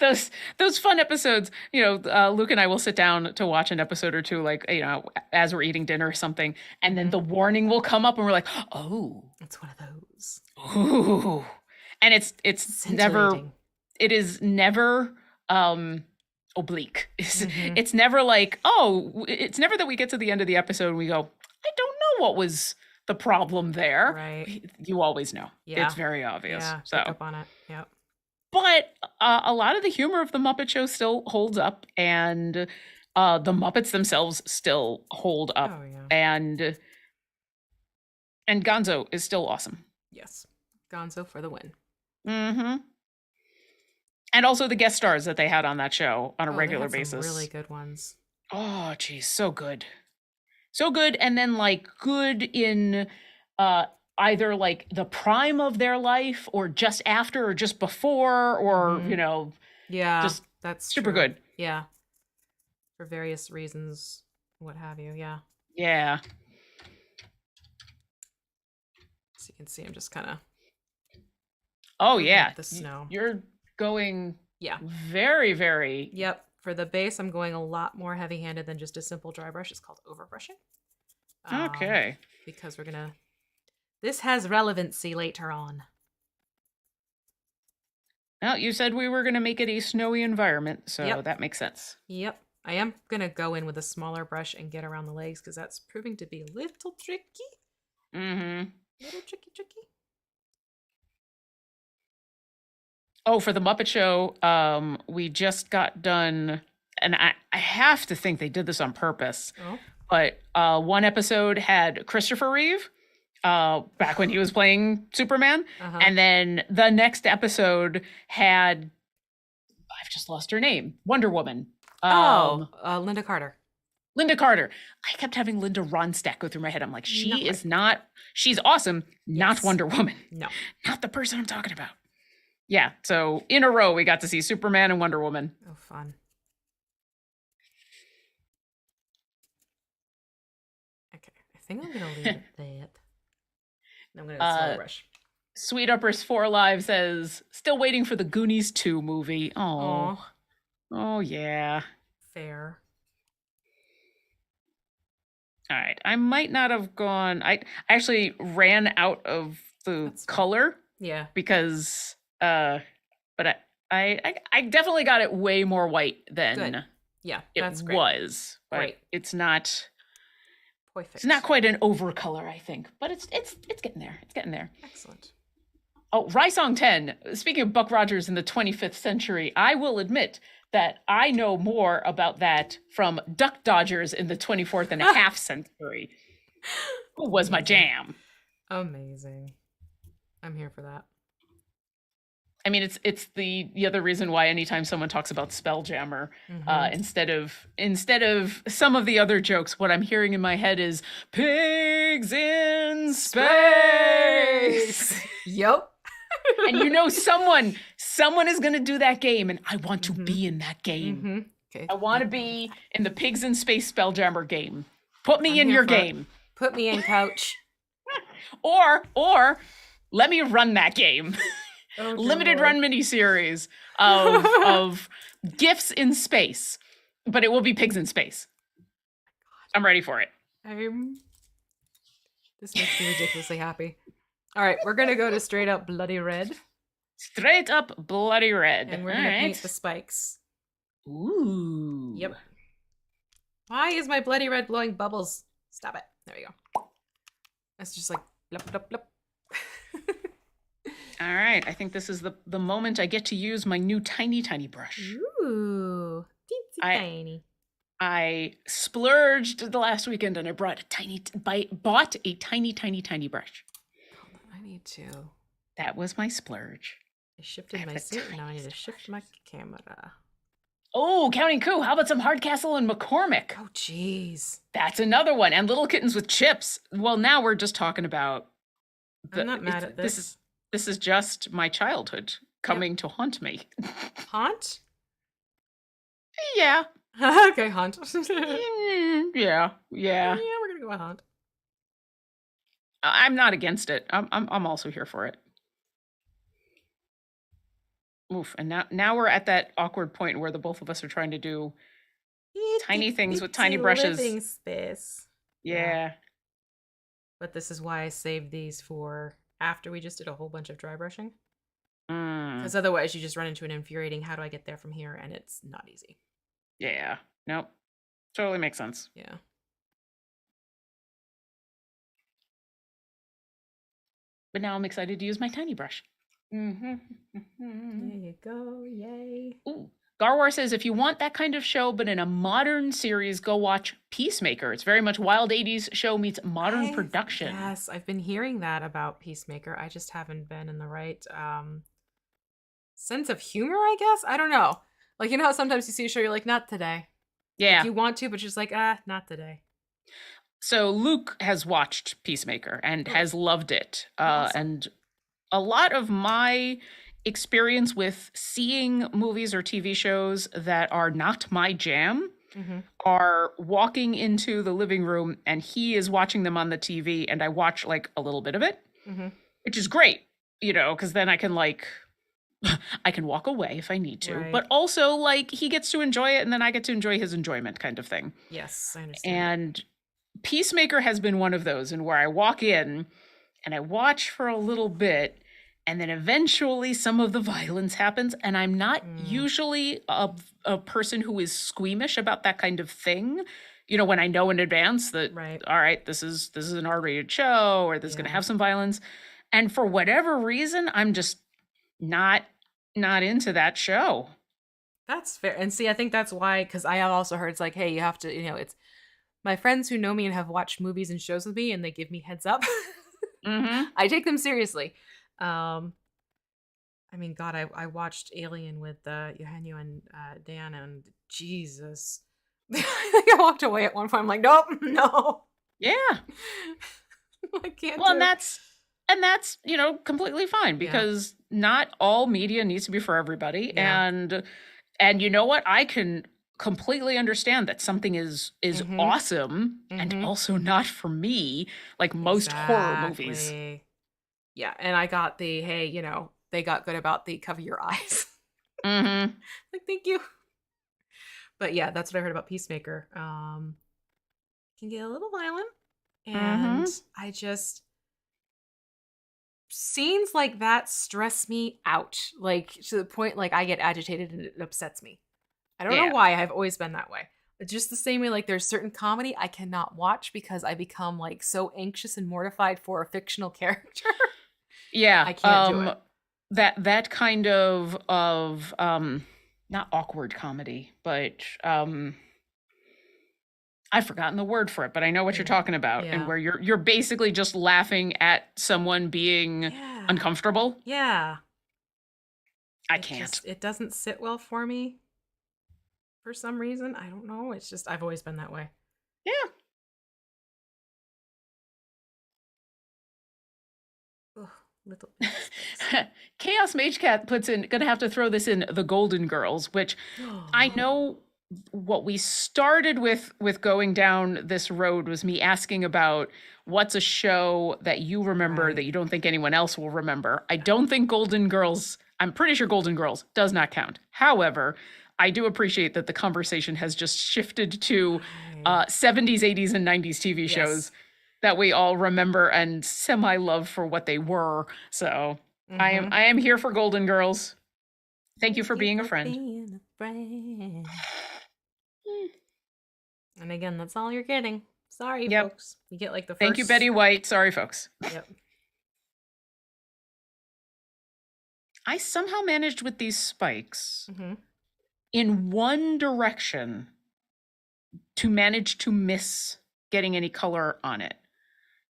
those fun episodes. You know, Luke and I will sit down to watch an episode or two, like, you know, as we're eating dinner or something, and then the warning will come up, and we're like, oh, it's one of those. Ooh, and it's never. It is never oblique. It's never like, oh, it's never that we get to the end of the episode and we go, I don't know what was the problem there. Right. You always know. Yeah. It's very obvious. Yeah, so pick up on it. Yep. But a lot of the humor of the Muppet Show still holds up, and the Muppets themselves still hold up. Oh, yeah. And Gonzo is still awesome. Yes. Gonzo for the win. And also the guest stars that they had on that show on a regular basis. Some really good ones. Oh, geez, so good. So good, and then like good in either like the prime of their life or just after or just before or, you know. Yeah, just that's super true. good. Yeah. For various reasons, what have you. Yeah. Yeah. So you can see I'm just kind of. Oh, yeah. The snow. You're going very, very. Yep. For the base, I'm going a lot more heavy-handed than just a simple dry brush. It's called overbrushing. Okay. Because we're going to... This has relevancy later on. Well, you said we were going to make it a snowy environment, so Yep. that makes sense. Yep. I am going to go in with a smaller brush and get around the legs because that's proving to be a little tricky. Mm-hmm. Little tricky. Oh, for the Muppet Show, we just got done, and I have to think they did this on purpose, Oh. but one episode had Christopher Reeve, back when he was playing Superman, and then the next episode had, I've just lost her name, Wonder Woman. Linda Carter. Linda Carter. I kept having Linda Ronstadt go through my head. I'm like, she's awesome, not Wonder Woman. No. Not the person I'm talking about. Yeah, so in a row, we got to see Superman and Wonder Woman. Oh, fun. Okay, I think I'm going to leave it that. I'm going to slow brush. Sweet Uppers 4 Live says, still waiting for the Goonies 2 movie. Oh, yeah. Fair. All right. I might not have gone. I actually ran out of the color. Yeah. Because, but I definitely got it way more white than that's great. was. But Right. it's not. Perfect. It's not quite an over color, I think, but it's getting there. It's getting there. Excellent. Oh, Rysong 10. Speaking of Buck Rogers in the 25th century, I will admit that I know more about that from Duck Dodgers in the 24th and a half century. Was my jam. Amazing. I'm here for that. I mean, it's the other reason why anytime someone talks about Spelljammer, instead of some of the other jokes, what I'm hearing in my head is pigs in space. Yep. And someone is going to do that game, and I want to be in that game. Okay. I want to be in the pigs in space Spelljammer game. Put me in your game. Put me in, coach. or let me run that game. Oh, Limited run miniseries of gifts in space, but it will be pigs in space. I'm ready for it. This makes me ridiculously happy. All right, we're gonna go to straight up bloody red. Straight up bloody red. And we're gonna paint the spikes. Ooh. Yep. Why is my bloody red blowing bubbles? Stop it. There we go. That's just like blup, blup, blup. All right, I think this is the moment I get to use my new tiny brush. Ooh, teensy tiny. I splurged the last weekend and I bought a tiny brush. I need to. That was my splurge. I shifted my seat and now I need to shift my camera. Oh, Counting Coup. How about some Hardcastle and McCormick? Oh, jeez. That's another one. And Little Kittens with Chips. Well, now we're just talking about... I'm not mad at this. This is just my childhood coming to haunt me. Haunt? Yeah. Okay, haunt. Yeah. Yeah, we're gonna go with haunt. I'm not against it. I'm also here for it. Oof, and now we're at that awkward point where the both of us are trying to do tiny things with tiny brushes. Living space. Yeah. But this is why I saved these for after we just did a whole bunch of dry brushing. Because otherwise you just run into an infuriating, how do I get there from here? And it's not easy. Yeah. Nope. Totally makes sense. Yeah. But now I'm excited to use my tiny brush. There you go. Yay. Ooh. Garwar says, if you want that kind of show, but in a modern series, go watch Peacemaker. It's very much wild 80s show meets modern production. Yes, I've been hearing that about Peacemaker. I just haven't been in the right sense of humor, I guess. I don't know. Like, how sometimes you see a show, you're like, not today. Yeah. Like, you want to, but you're just like, not today. So Luke has watched Peacemaker and has loved it. Awesome. And a lot of my experience with seeing movies or TV shows that are not my jam are walking into the living room and he is watching them on the TV and I watch like a little bit of it, which is great, because then I can I can walk away if I need to, but also like he gets to enjoy it and then I get to enjoy his enjoyment kind of thing. Yes, I understand. And Peacemaker has been one of those, and where I walk in and I watch for a little bit And then eventually some of the violence happens. And I'm not Mm, usually a person who is squeamish about that kind of thing. You know, when I know in advance that, right. all right, this is an R-rated show or this is going to Yeah. have some violence. And for whatever reason, I'm just not into that show. That's fair. And see, I think that's why, because I have also heard it's like, hey, you have to, it's my friends who know me and have watched movies and shows with me and they give me heads up. Mm-hmm. I take them seriously. Um, I mean, God, I watched Alien with Eugenio and Dan, and Jesus. I think I walked away at one point. I'm like, nope, no. Yeah. I can't Well, do it. and that's, completely fine Yeah, because not all media needs to be for everybody. yeah. And you know what? I can completely understand that something is Mm-hmm. awesome and Mm-hmm. also not for me, like most horror movies. Exactly. Yeah, and I got the, hey, they got good about the cover your eyes. Mm-hmm. Like, thank you. But yeah, that's what I heard about Peacemaker. Can get a little violent, and Mm-hmm. I just scenes like that stress me out, like to the point like I get agitated and it upsets me. I don't know Yeah. why. I've always been that way. Just the same way, like there's certain comedy I cannot watch because I become like so anxious and mortified for a fictional character. Yeah. I can't do it. That kind of not awkward comedy, but I've forgotten the word for it, but I know what you're Yeah. talking about, and Yeah. where you're basically just laughing at someone being Yeah. uncomfortable. Yeah. I can't. It doesn't sit well for me for some reason. I don't know. It's just I've always been that way. Yeah. Ugh, little baby spikes. Chaos Mage Cat puts in, gonna have to throw this in, the Golden Girls, which I know what we started with going down this road was me asking about what's a show that you remember Right. that you don't think anyone else will remember. I don't think Golden Girls, I'm pretty sure Golden Girls does not count. However, I do appreciate that the conversation has just shifted to Right. 70s, 80s, and 90s TV Yes. shows that we all remember and semi love for what they were. So Mm-hmm. I am here for Golden Girls. Thank you Thank for you being a for friend. being a friend. And again, that's all you're getting. Sorry, Yep. folks. You get like the first. Thank you, Betty White. Sorry, folks. Yep. I somehow managed with these spikes Mm-hmm. in one direction to manage to miss getting any color on it.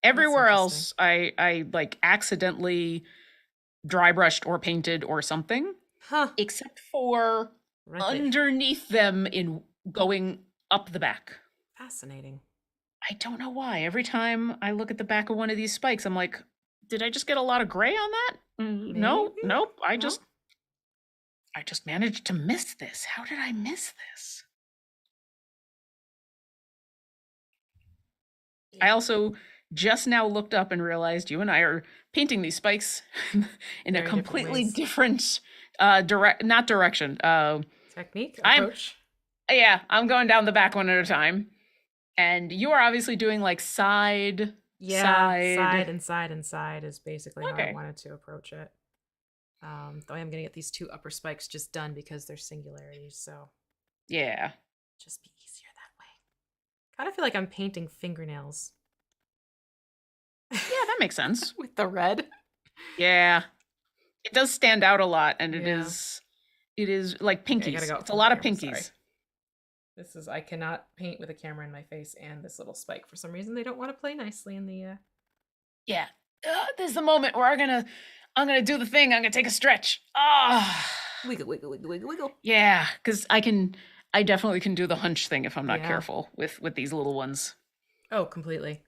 Everywhere interesting. else, I like accidentally dry brushed or painted or something, Huh. except for Right there. underneath them in going up the back. Fascinating. I don't know why. Every time I look at the back of one of these spikes, I'm like, did I just get a lot of gray on that? No, Maybe? nope. I No? just managed to miss this. How did I miss this? I also just now looked up and realized you and I are painting these spikes in a Very different completely ways. different not direction. Technique? I'm Approach? yeah, I'm going down the back one at a time. And you are obviously doing like side. Side and side and side is basically how I Okay. wanted to approach it. Though I am gonna get these two upper spikes just done because they're singularities, so Yeah. just be easier that way. Kind of feel like I'm painting fingernails. Yeah, that makes sense. With the red. Yeah. It does stand out a lot, and Yeah. it is like pinkies. Okay, I gotta go It's a from lot the of camera, pinkies. sorry. I cannot paint with a camera in my face and this little spike. For some reason, they don't want to play nicely in the, Yeah. This is the moment where I'm gonna do the thing. I'm gonna take a stretch. wiggle, wiggle, wiggle, wiggle, wiggle. Yeah, because I definitely can do the hunch thing if I'm not Yeah. careful with these little ones. Oh, completely.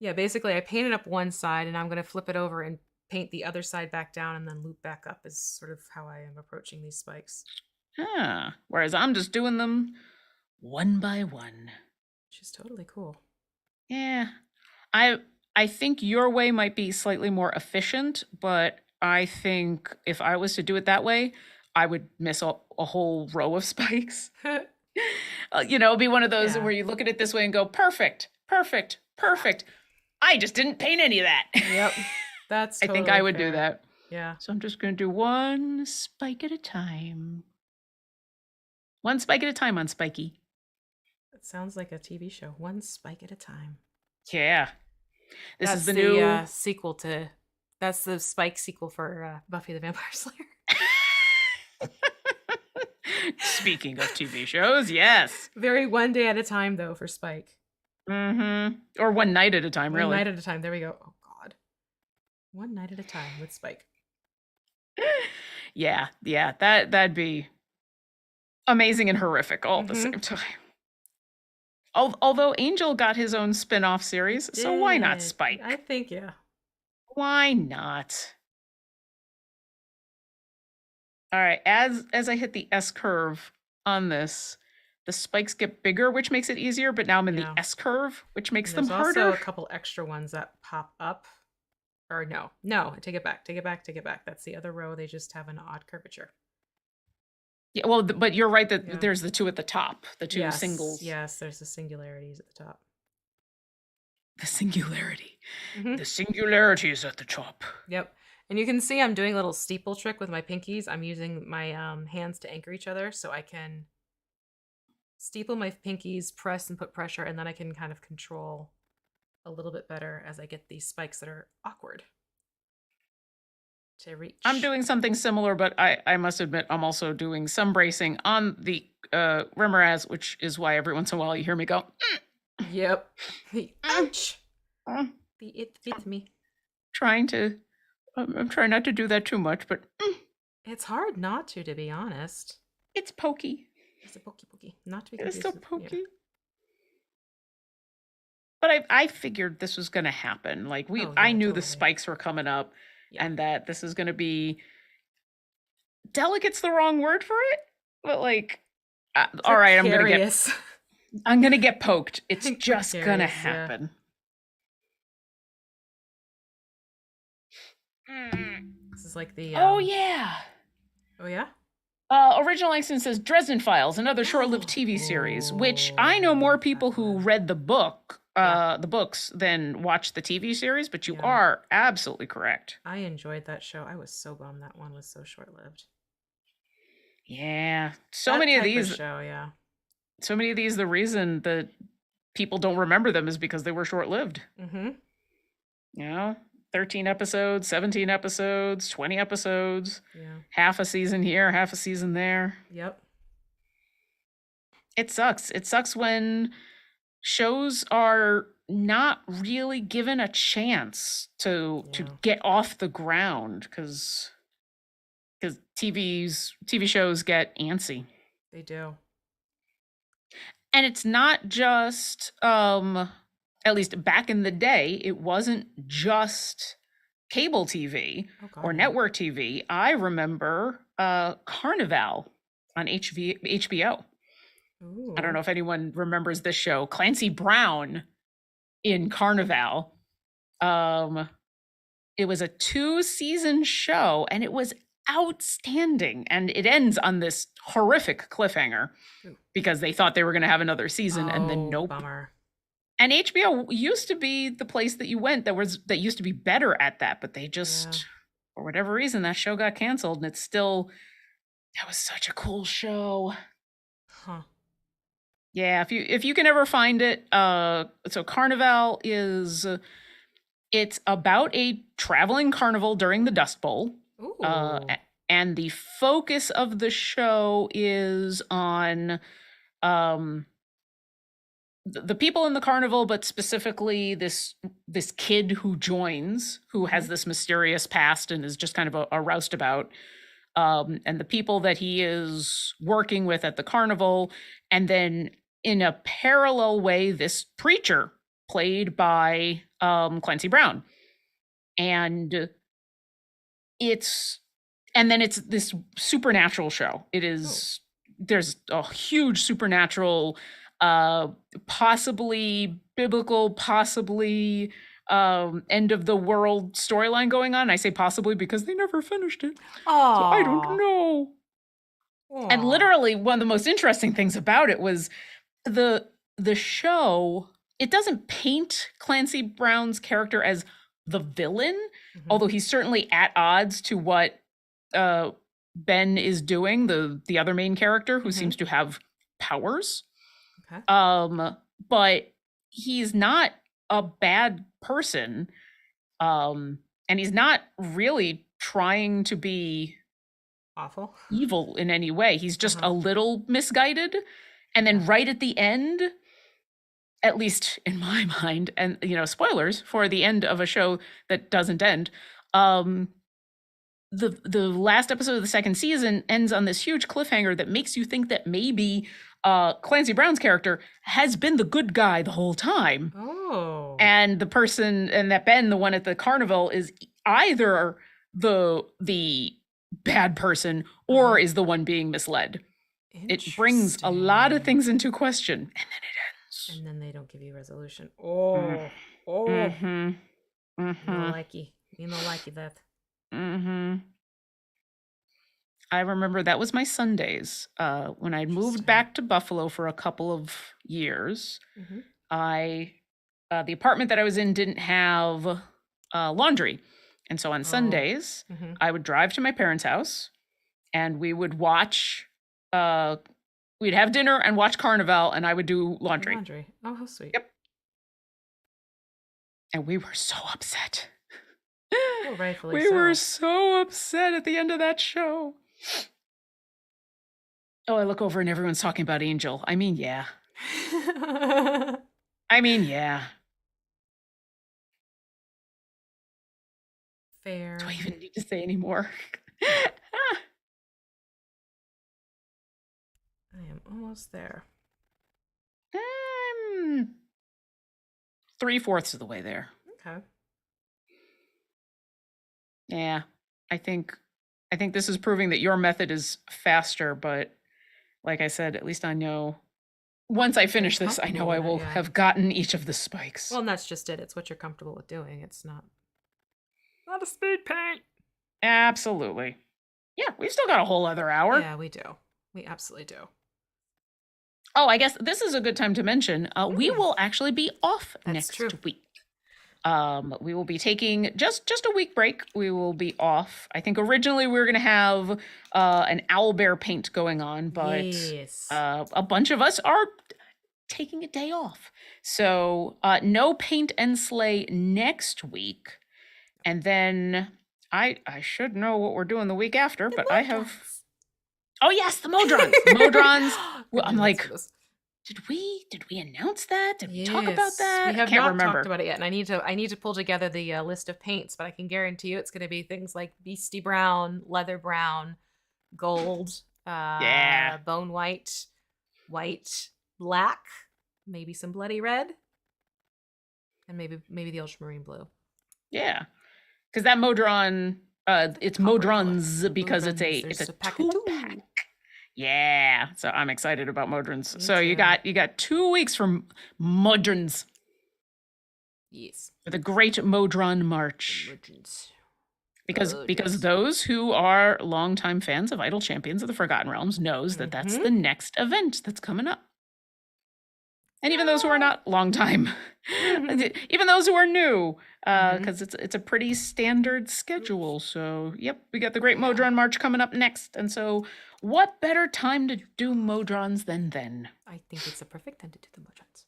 Yeah, basically, I painted up one side and I'm going to flip it over and paint the other side back down and then loop back up is sort of how I am approaching these spikes. Whereas I'm just doing them one by one. Which is totally cool. Yeah. I think your way might be slightly more efficient, but I think if I was to do it that way, I would miss a whole row of spikes. It'd be one of those Yeah. where you look at it this way and go, perfect, perfect, perfect. I just didn't paint any of that. Yep. That's I think I totally would do fair. that. Yeah. So I'm just going to do one spike at a time. One spike at a time on Spiky. It sounds like a TV show. One spike at a time. Yeah. This is That's the the new... sequel to. That's the Spike sequel for Buffy the Vampire Slayer. Speaking of TV shows, yes. Very one day at a time, though, for Spike. Or one night at a time, really. One night at a time. There we go. Oh, God. One night at a time with Spike. Yeah. That'd be amazing and horrific all at the same time. Although Angel got his own spin-off series, so why not Spike? I think, yeah. Why not? All right, as I hit the S curve on this, the spikes get bigger, which makes it easier, but now I'm in the S curve, which makes them harder. There's also a couple extra ones that pop up. Or no, take it back. That's the other row. They just have an odd curvature. Yeah, well, but you're right that there's the two at the top, the two singles. Yes, there's the singularities at the top. The singularity. The singularity is at the top. Yep. And you can see I'm doing a little steeple trick with my pinkies. I'm using my hands to anchor each other so I can steeple my pinkies, press and put pressure, and then I can kind of control a little bit better as I get these spikes that are awkward to reach. I'm doing something similar, but I must admit I'm also doing some bracing on the Remorhaz, which is why every once in a while you hear me go, Yep. The ouch. It bit me. I'm trying not to do that too much, but it's hard not to be honest. It's pokey. It's a pokey. Not to be confused. It's so pokey. Yeah. But I figured this was going to happen. Like I knew the spikes were coming up, and that this is going to be... Delicate's the wrong word for it, but like, all right, I'm going to get poked. It's just going to happen. This is like the... Oh, yeah. Oh, yeah? Original license says Dresden Files, another short-lived TV series, which I know more people who read the book, the books, than watched the TV series, but you are absolutely correct. I enjoyed that show. I was so bummed that one was so short-lived. Yeah. So many of these... So many of these, the reason that people don't remember them is because they were short-lived. You know? 13 episodes, 17 episodes, 20 episodes, half a season here, half a season there. Yep. It sucks. It sucks when shows are not really given a chance to get off the ground because TV shows get antsy. They do. And it's not just at least back in the day, it wasn't just cable TV or network TV. I remember Carnival on HBO. Ooh. I don't know if anyone remembers this show. Clancy Brown in Carnival. It was a 2-season show, and it was outstanding. And it ends on this horrific cliffhanger because they thought they were going to have another season, and then nope. Bummer. And HBO used to be the place that you went that used to be better at that, but they just, for whatever reason, that show got canceled, and it's still, that was such a cool show. Huh. Yeah, if you can ever find it, so Carnival it's about a traveling carnival during the Dust Bowl. Ooh. And the focus of the show is on the people in the carnival, but specifically this kid who joins, who has this mysterious past and is just kind of a roustabout, and the people that he is working with at the carnival, and then in a parallel way, this preacher played by Clancy Brown, and it's this supernatural show. It is there's a huge supernatural, possibly biblical, possibly end of the world storyline going on. I say possibly because they never finished it. So I don't know. Aww. And literally one of the most interesting things about it was the show, it doesn't paint Clancy Brown's character as the villain, Mhm. although he's certainly at odds to what Ben is doing, the other main character who seems to have powers. Okay. But he's not a bad person. And he's not really trying to be Awful. evil in any way. He's just a little misguided. And then right at the end, at least in my mind, and spoilers for the end of a show that doesn't end, the last episode of the second season ends on this huge cliffhanger that makes you think that maybe Clancy Brown's character has been the good guy the whole time. Oh. And the person, and that Ben, the one at the carnival, is either the bad person or is the one being misled. It brings a lot of things into question, and then it ends. And then they don't give you resolution. Oh. Mm-hmm. No likey. You no likey that. I remember that was my Sundays. When I moved back to Buffalo for a couple of years, the apartment that I was in didn't have laundry. And so on Sundays, I would drive to my parents' house and we would watch, we'd have dinner and watch Carnival, and I would do laundry. Oh, how sweet. Yep. And we were so upset. Well, rightfully we were so upset at the end of that show. Oh, I look over and everyone's talking about Angel. I mean, yeah. Fair. Do I even need to say any more? I am almost there. I'm 3/4 of the way there. Okay. Yeah, I think this is proving that your method is faster, but like I said, at least I know once I finish this, I know I will have gotten each of the spikes. Well, and that's just it. It's what you're comfortable with doing. It's not a speed paint. Absolutely. Yeah, we've still got a whole other hour. Yeah, we do. We absolutely do. Oh, I guess this is a good time to mention, we will actually be off next week. We will be taking just a week break. We will be off. I think originally we were going to have an owlbear paint going on, but a bunch of us are taking a day off. So no paint and slay next week. And then I should know what we're doing the week after, but I have... Oh yes, the Modrons. Modrons. I'm like, did we announce that? Did we talk about that? We have not talked about it yet, and I need to pull together the list of paints, but I can guarantee you it's going to be things like beastie brown, leather brown, gold, bone white, black, maybe some bloody red, and maybe the ultramarine blue. Yeah, because that Modron, it's Modrons because it's a 2-pack. Yeah, so I'm excited about Modrons. So you got 2 weeks from Modrons. Yes. For the Great Modron March. Because those who are longtime fans of Idle Champions of the Forgotten Realms knows that that's the next event that's coming up. And even those who are not longtime, even those who are new, because it's a pretty standard schedule. So, yep, we got the Great Modron March coming up next. And so, what better time to do Modrons than then? I think it's a perfect time to do the Modrons.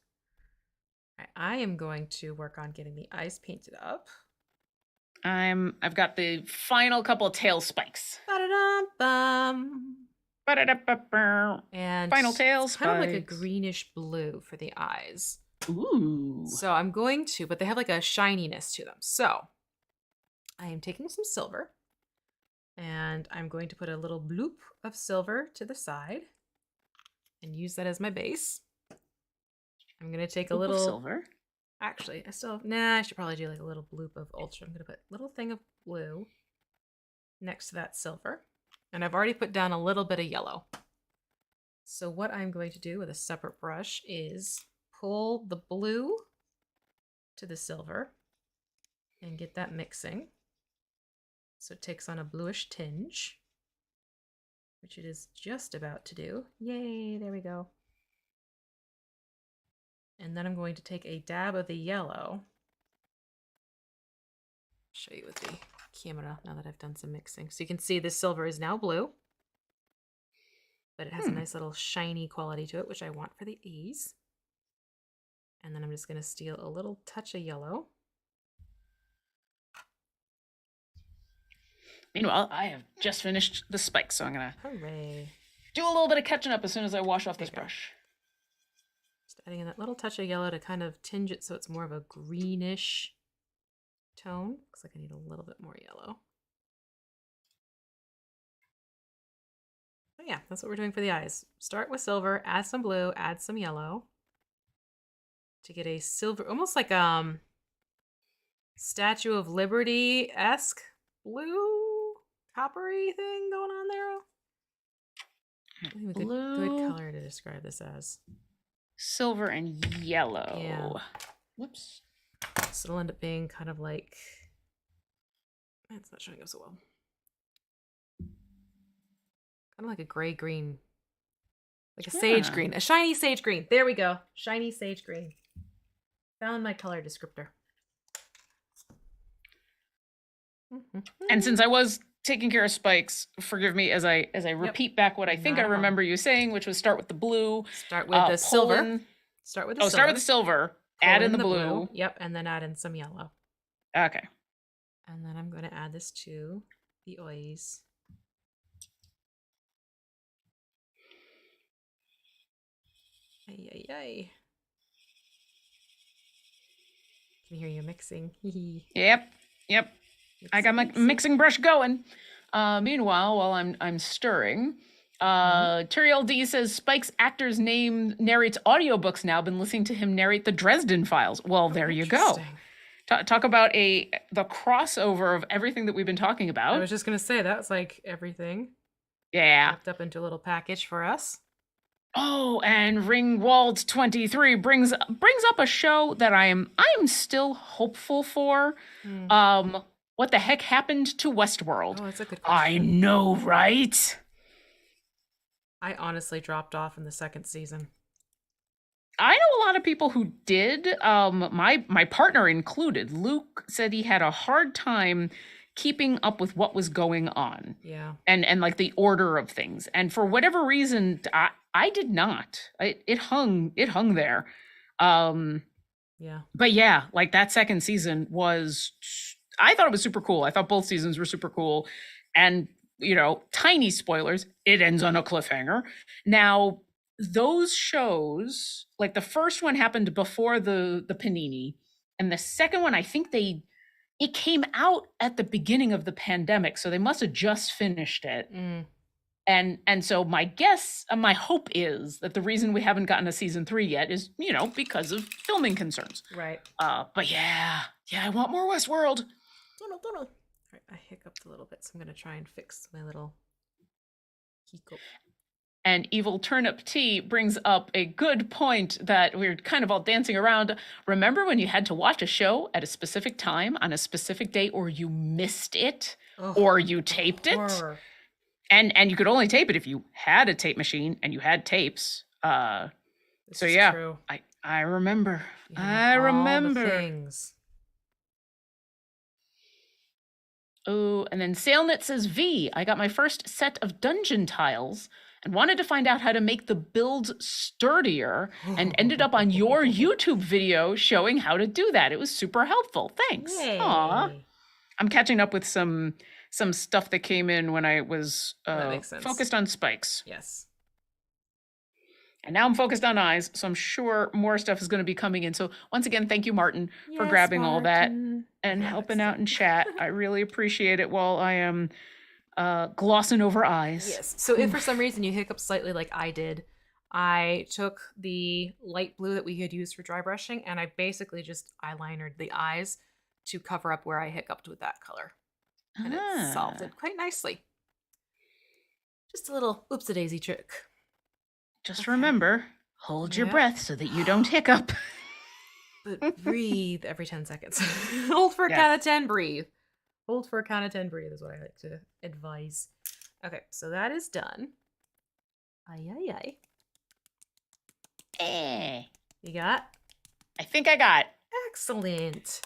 I am going to work on getting the eyes painted up. I've got the final couple of tail spikes. Ba-da-dum-bum. And final tail spikes. Kind of like a greenish blue for the eyes. Ooh. So I'm going to, but they have like a shininess to them. So I am taking some silver and I'm going to put a little bloop of silver to the side and use that as my base. I'm going to take a little silver. Actually, I should probably do like a little bloop of ultra. I'm going to put a little thing of blue next to that silver. And I've already put down a little bit of yellow. So what I'm going to do with a separate brush is pull the blue to the silver and get that mixing. So it takes on a bluish tinge, which it is just about to do. Yay, there we go. And then I'm going to take a dab of the yellow Show you with the camera now that I've done some mixing. So you can see the silver is now blue, but it has a nice little shiny quality to it, which I want for the A's. And then I'm just going to steal a little touch of yellow. Meanwhile, I have just finished the spikes, so I'm going to Hooray. do a little bit of catching up as soon as I wash off this brush. Just adding in that little touch of yellow to kind of tinge it so it's more of a greenish tone. Looks like I need a little bit more yellow. But yeah, that's what we're doing for the eyes. Start with silver, add some blue, add some yellow to get a silver, almost like Statue of Liberty-esque blue, coppery thing going on there. Good color to describe this as. Silver and yellow. Yeah. Whoops. So it'll end up being kind of like, it's not showing up so well. Kind of like a gray green, like a sage green, a shiny sage green. There we go. Shiny sage green. Found my color descriptor. And since I was taking care of spikes, forgive me as I repeat back what I think I remember you saying, which was start with the blue. Start with the silver. Start with the silver. Start with the silver. Add in the blue. Yep, and then add in some yellow. Okay. And then I'm going to add this to the oils. Ay, ay, ay. Can hear you mixing. Yep. I got my mixing brush going. Meanwhile, while I'm stirring, Turiel D says Spike's actor's name narrates audiobooks now. Been listening to him narrate the Dresden Files. Well, there you go. Talk about the crossover of everything that we've been talking about. I was just gonna say that's like everything. Yeah. Wrapped up into a little package for us. Oh, and Ringwald 23 brings up a show that I'm still hopeful for. What the heck happened to Westworld? Oh, that's a good question. I know, right? I honestly dropped off in the second season. I know a lot of people who did. My partner included. Luke said he had a hard time keeping up with what was going on. Yeah. And like the order of things. And for whatever reason, I did not. It hung there. Yeah. But yeah, like that second season was, I thought it was super cool. I thought both seasons were super cool. And, tiny spoilers, it ends on a cliffhanger. Now, those shows, like the first one happened before the Panini, and the second one, I think it came out at the beginning of the pandemic, so they must have just finished it. And so my hope is that the reason we haven't gotten a season 3 yet is, because of filming concerns. Right. But yeah, I want more Westworld. All right, I hiccuped a little bit, so I'm going to try and fix my little hiccup. And Evil Turnip Tea brings up a good point that we're kind of all dancing around. Remember when you had to watch a show at a specific time on a specific day, or you missed it, or you taped it? Horror. And you could only tape it if you had a tape machine and you had tapes. So yeah, true. I remember. I remember. All the things. Oh, and then Sailnit says, I got my first set of dungeon tiles and wanted to find out how to make the builds sturdier and ended up on your YouTube video showing how to do that. It was super helpful. Thanks. Yay. Aw. I'm catching up with some stuff that came in when I was focused on spikes. Yes. And now I'm focused on eyes, so I'm sure more stuff is going to be coming in. So once again, thank you, Martin, for grabbing all that and helping out in chat. I really appreciate it while I am glossing over eyes. Yes. So if for some reason you hiccup slightly like I did, I took the light blue that we had used for dry brushing and I basically just eyelinered the eyes to cover up where I hiccuped with that color. And it solved it quite nicely. Just a little oopsie-daisy trick. Just remember, hold your breath so that you don't hiccup. But breathe every 10 seconds. Hold for a count of 10, breathe. Hold for a count of 10, breathe is what I like to advise. Okay, so that is done. Ay. You got? I think I got. Excellent.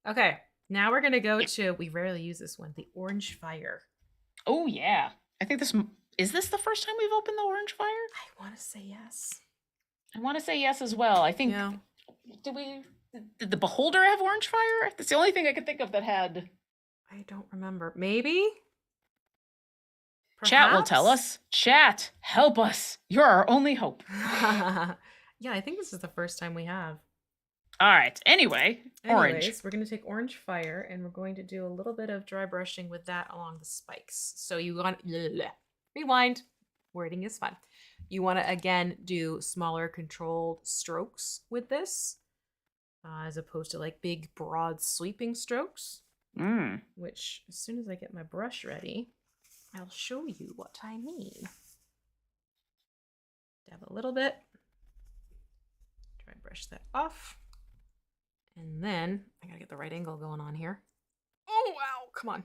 Okay, Now we're going to go to, we rarely use this one, the orange fire. Oh, yeah. I think is this the first time we've opened the orange fire? I want to say yes. I want to say yes as well. I think, Yeah. did the Beholder have orange fire? That's the only thing I could think of that had. I don't remember. Maybe? Chat will tell us. Chat, help us. You're our only hope. Yeah, I think this is the first time we have. All right. Anyways, orange. We're going to take orange fire and we're going to do a little bit of dry brushing with that along the spikes. So you want rewind. Wording is fun. You want to again do smaller controlled strokes with this, as opposed to like big broad sweeping strokes. Which as soon as I get my brush ready, I'll show you what I mean. Dab a little bit. Try and brush that off. And then I gotta get the right angle going on here. Oh, wow, come on.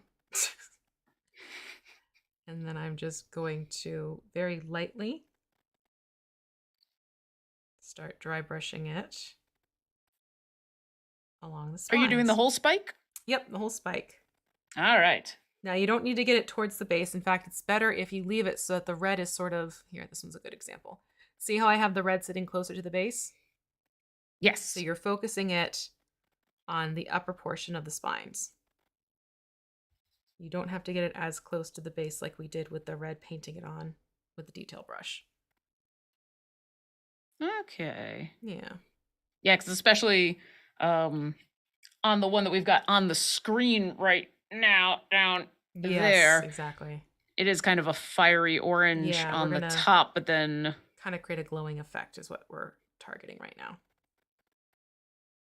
And then I'm just going to very lightly start dry brushing it along the spines. Are you doing the whole spike? Yep, the whole spike. All right. Now you don't need to get it towards the base. In fact, it's better if you leave it so that the red is sort of, here, this one's a good example. See how I have the red sitting closer to the base? Yes. So you're focusing it on the upper portion of the spines. You don't have to get it as close to the base like we did with the red painting it on with the detail brush. Okay. Yeah. Yeah, because especially on the one that we've got on the screen right now, down there. Exactly. It is kind of a fiery orange on the top, but then kind of create a glowing effect is what we're targeting right now.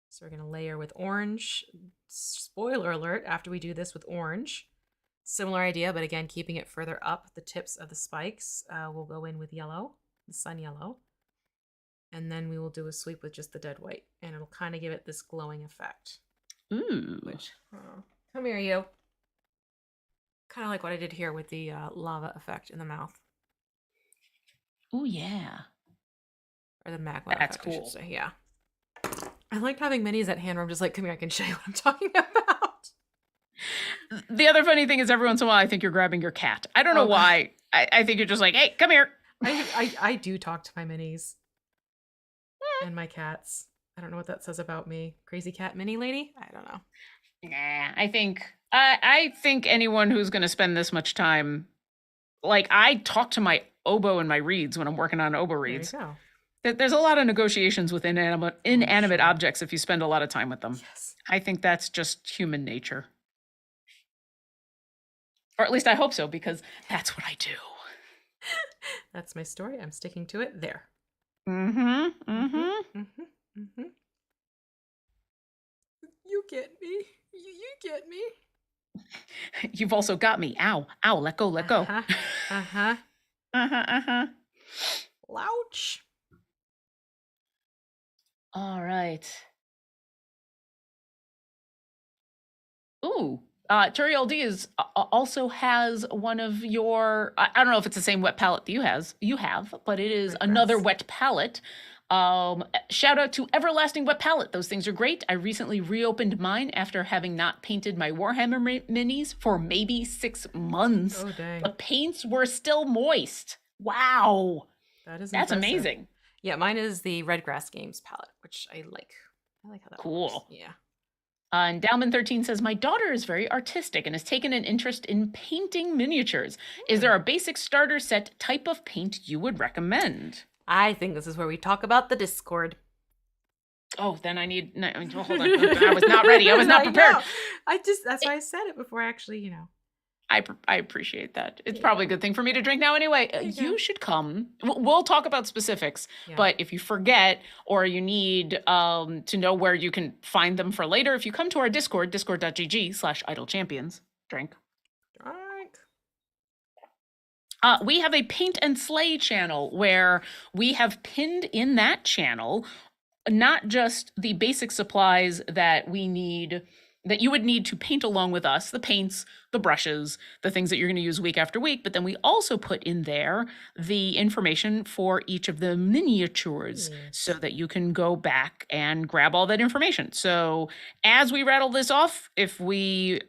So we're going to layer with orange. Spoiler alert, after we do this with orange, similar idea, but again, keeping it further up the tips of the spikes, we'll go in with yellow, the sun yellow. And then we will do a sweep with just the dead white, and it'll kind of give it this glowing effect. Ooh. Come here, you. Kind of like what I did here with the lava effect in the mouth. Oh, yeah. Or the magma That's effect, cool. I should say. Yeah. I like having minis at hand where I'm just like, come here, I can show you what I'm talking about. The other funny thing is every once in a while I think you're grabbing your cat. I don't know why. I think you're just like, hey, come here. I do talk to my minis. And my cats. I don't know what that says about me. Crazy cat mini lady? I don't know. Nah, I think anyone who's going to spend this much time, like I talk to my oboe and my reeds when I'm working on oboe reeds. There you go. There's a lot of negotiations with inanimate objects if you spend a lot of time with them. Yes. I think that's just human nature. Or at least I hope so, because that's what I do. That's my story. I'm sticking to it. There. Mm-hmm. You get me. You get me. You've also got me. Ow. Ow. Let go. Let go. Louch. All right. Ooh. Turi LD also has one of your, I don't know if it's the same wet palette that you have, but it is another wet palette. Shout out to Everlasting Wet Palette. Those things are great. I recently reopened mine after having not painted my Warhammer minis for maybe 6 months. Oh, dang. The paints were still moist. Wow. That's impressive. Amazing. Yeah, mine is the Red Grass Games palette, which I like. I like how that works. Yeah. Endowment 13 says, my daughter is very artistic and has taken an interest in painting miniatures. Is there a basic starter set type of paint you would recommend? I think this is where we talk about the Discord. Oh, then hold on. I was not ready. I was not prepared. That's why I said it before I actually, I appreciate that. It's probably a good thing for me to drink now anyway. You should come. We'll talk about specifics, but if you forget or you need to know where you can find them for later, if you come to our Discord, discord.gg/idlechampions, drink. We have a paint and slay channel where we have pinned in that channel not just the basic supplies that we need that you would need to paint along with us, the paints, the brushes, the things that you're going to use week after week. But then we also put in there the information for each of the miniatures so Yes. that you can go back and grab all that information. So as we rattle this off, if you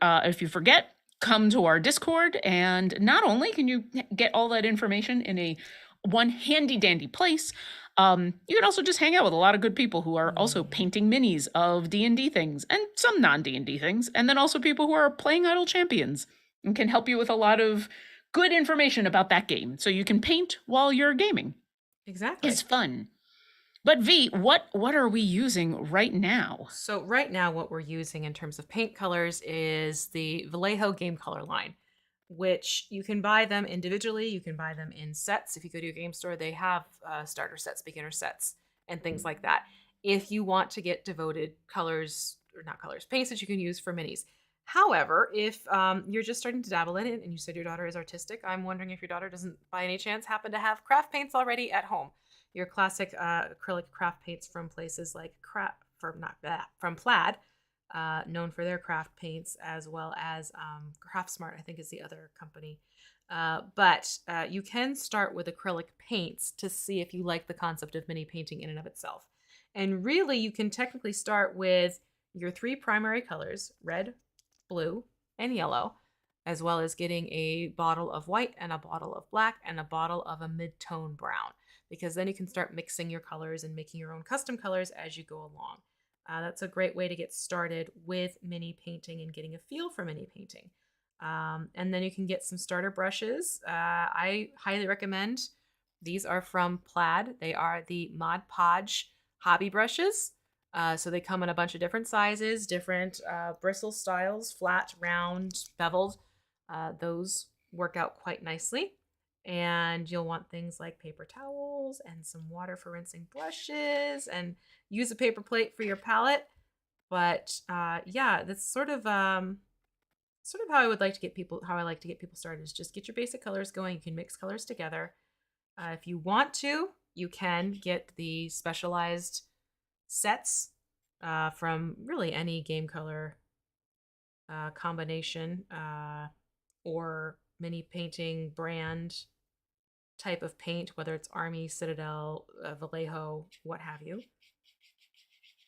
forget, come to our Discord, and not only can you get all that information in a one handy dandy place, you can also just hang out with a lot of good people who are also painting minis of D&D things and some non-D&D things, and then also people who are playing Idle Champions and can help you with a lot of good information about that game. So you can paint while you're gaming. Exactly. It's fun. But V, what are we using right now? So right now what we're using in terms of paint colors is the Vallejo game color line, which you can buy them individually. You can buy them in sets. If you go to your game store, they have starter sets, beginner sets, and things like that. If you want to get devoted colors, or not colors, paints that you can use for minis. However, if you're just starting to dabble in it and you said your daughter is artistic, I'm wondering if your daughter doesn't by any chance happen to have craft paints already at home. Your classic acrylic craft paints from places like from Plaid, known for their craft paints, as well as Craftsmart, I think is the other company. But you can start with acrylic paints to see if you like the concept of mini painting in and of itself. And really, you can technically start with your three primary colors, red, blue, and yellow, as well as getting a bottle of white and a bottle of black and a bottle of a mid-tone brown, because then you can start mixing your colors and making your own custom colors as you go along. That's a great way to get started with mini painting and getting a feel for mini painting. And then you can get some starter brushes. I highly recommend. These are from Plaid. They are the Mod Podge hobby brushes. So they come in a bunch of different sizes, different bristle styles, flat, round, beveled. Those work out quite nicely. And you'll want things like paper towels and some water for rinsing brushes, and use a paper plate for your palette. But yeah, that's sort of how I would like to get people started, is just get your basic colors going. You can mix colors together. If you want to, you can get the specialized sets from really any game color combination or mini painting brand type of paint, whether it's Army, Citadel, Vallejo, what have you.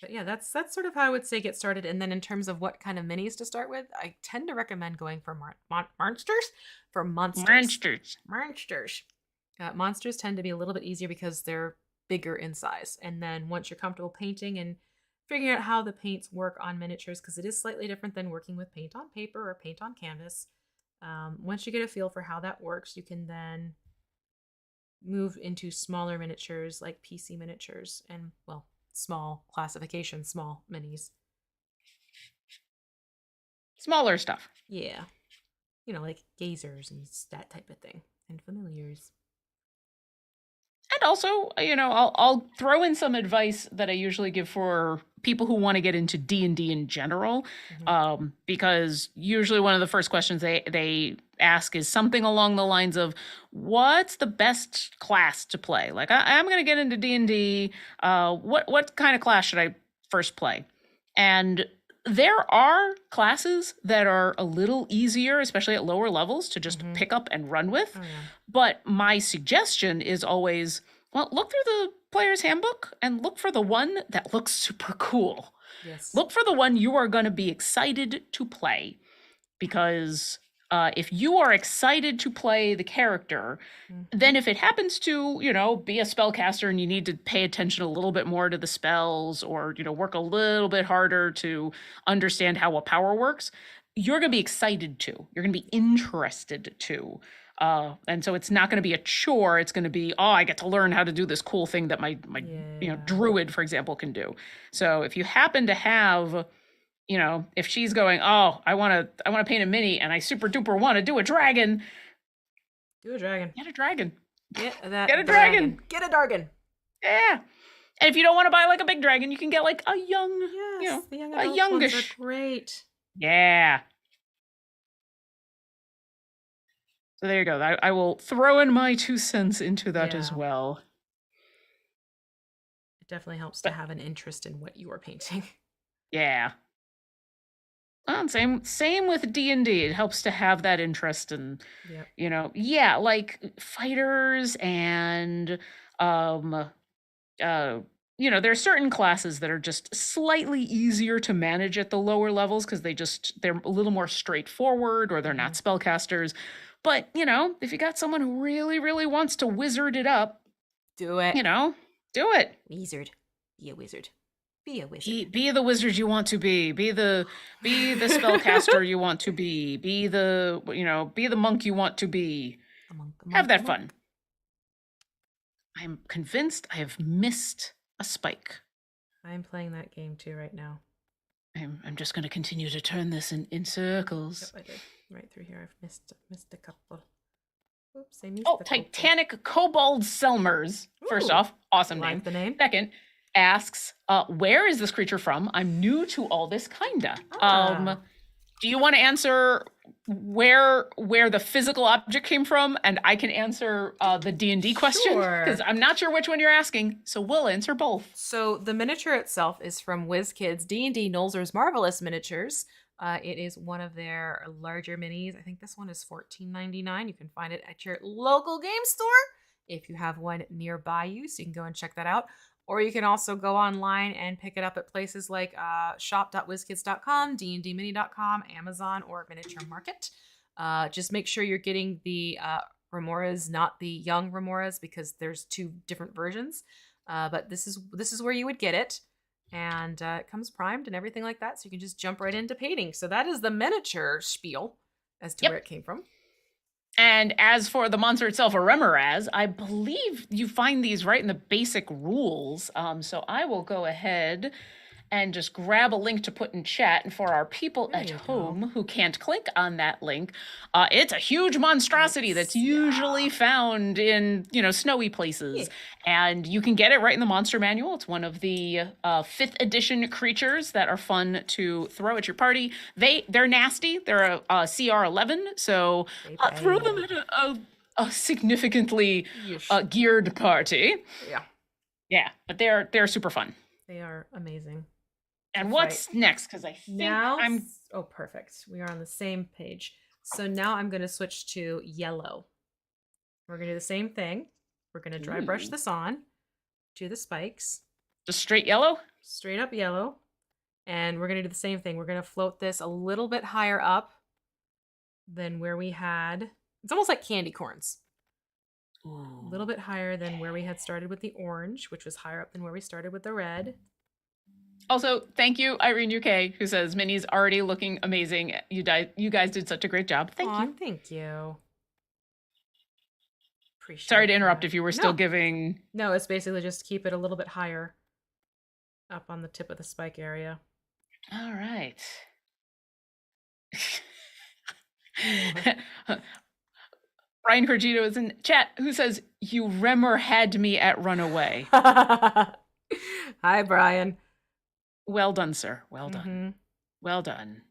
But yeah, that's sort of how I would say get started. And then in terms of what kind of minis to start with, I tend to recommend going for monsters. Monsters tend to be a little bit easier because they're bigger in size. And then once you're comfortable painting and figuring out how the paints work on miniatures, because it is slightly different than working with paint on paper or paint on canvas. Once you get a feel for how that works, you can then move into smaller miniatures like PC miniatures and, well, small classification, small minis. Smaller stuff. Yeah. Like gazers and that type of thing, and familiars. And also, I'll throw in some advice that I usually give for people who want to get into D&D in general, because usually one of the first questions they ask is something along the lines of, what's the best class to play? Like, I'm going to get into D&D. What kind of class should I first play? And there are classes that are a little easier, especially at lower levels, to just pick up and run with. Oh, yeah. But my suggestion is always, well, look through the player's handbook and look for the one that looks super cool. Yes. Look for the one you are going to be excited to play. Because if you are excited to play the character, then if it happens to, be a spellcaster and you need to pay attention a little bit more to the spells, or, work a little bit harder to understand how a power works, you're going to be excited to. You're going to be interested to. And so it's not going to be a chore. It's going to be, I get to learn how to do this cool thing that my druid, for example, can do. So if you happen to have, if she's going, I want to paint a mini and I super duper want to do a dragon. Do a dragon. Get a dragon. Get a dragon. Get a dragon. Yeah. And if you don't want to buy like a big dragon, you can get like a young, the young a youngish. Ones are great. Yeah. So there you go. I will throw in my 2 cents into that as well. It definitely helps to have an interest in what you are painting. Yeah. Same with D&D. It helps to have that interest in, Yep. like fighters and um there are certain classes that are just slightly easier to manage at the lower levels because they're a little more straightforward, or they're not spellcasters. But, if you got someone who really, really wants to wizard it up, Do it. Do it. Wizard. Be a wizard. Be a wizard. Be the wizard you want to be. Be the spellcaster you want to be. Be the monk you want to be. Have that fun. I'm convinced I have missed a spike. I'm playing that game too right now. I'm just going to continue to turn this in circles. Yep, I did. Right through here. I've missed a couple. Oops, I missed Titanic Kobold Selmers. First off, awesome name. The name. Second, asks, where is this creature from? I'm new to all this, kinda. Do you want to answer where the physical object came from, and I can answer the D&D question? Because I'm not sure which one you're asking, so we'll answer both. So the miniature itself is from WizKids D&D Nolzur's Marvelous Miniatures. It is one of their larger minis. I think this one is $14.99. You can find it at your local game store if you have one nearby you, so you can go and check that out. Or you can also go online and pick it up at places like shop.wizkids.com, dndmini.com, Amazon, or Miniature Market. Just make sure you're getting the Remorhaz, not the young Remorhaz, because there's two different versions. But this is where you would get it. And it comes primed and everything like that, so you can just jump right into painting. So that is the miniature spiel as to where it came from. And as for the monster itself, a Remorhaz, I believe you find these right in the basic rules. So I will go ahead and just grab a link to put in chat. And for our people at home who can't click on that link, it's a huge monstrosity that's usually found in, snowy places. And you can get it right in the monster manual. It's one of the 5th edition creatures that are fun to throw at your party. They're nasty. They're a CR 11, so throw them at a significantly geared party. Yeah, but they're super fun. They are amazing. And what's next? Because I think Oh, perfect. We are on the same page. So now I'm going to switch to yellow. We're going to do the same thing. We're going to dry brush this on to the spikes. Just straight yellow? Straight up yellow. And we're going to do the same thing. We're going to float this a little bit higher up than where we had. It's almost like candy corns. A little bit higher than where we had started with the orange, which was higher up than where we started with the red. Also, thank you, Irene UK, who says Minnie's already looking amazing. You guys did such a great job. Thank you. Thank you. Appreciate Sorry to interrupt if you were still giving... No, it's basically just keep it a little bit higher up on the tip of the spike area. All right. Brian Corgito is in chat, who says, you Remorhad me at Runaway. Hi, Brian. Well done, sir. Well done. Well done.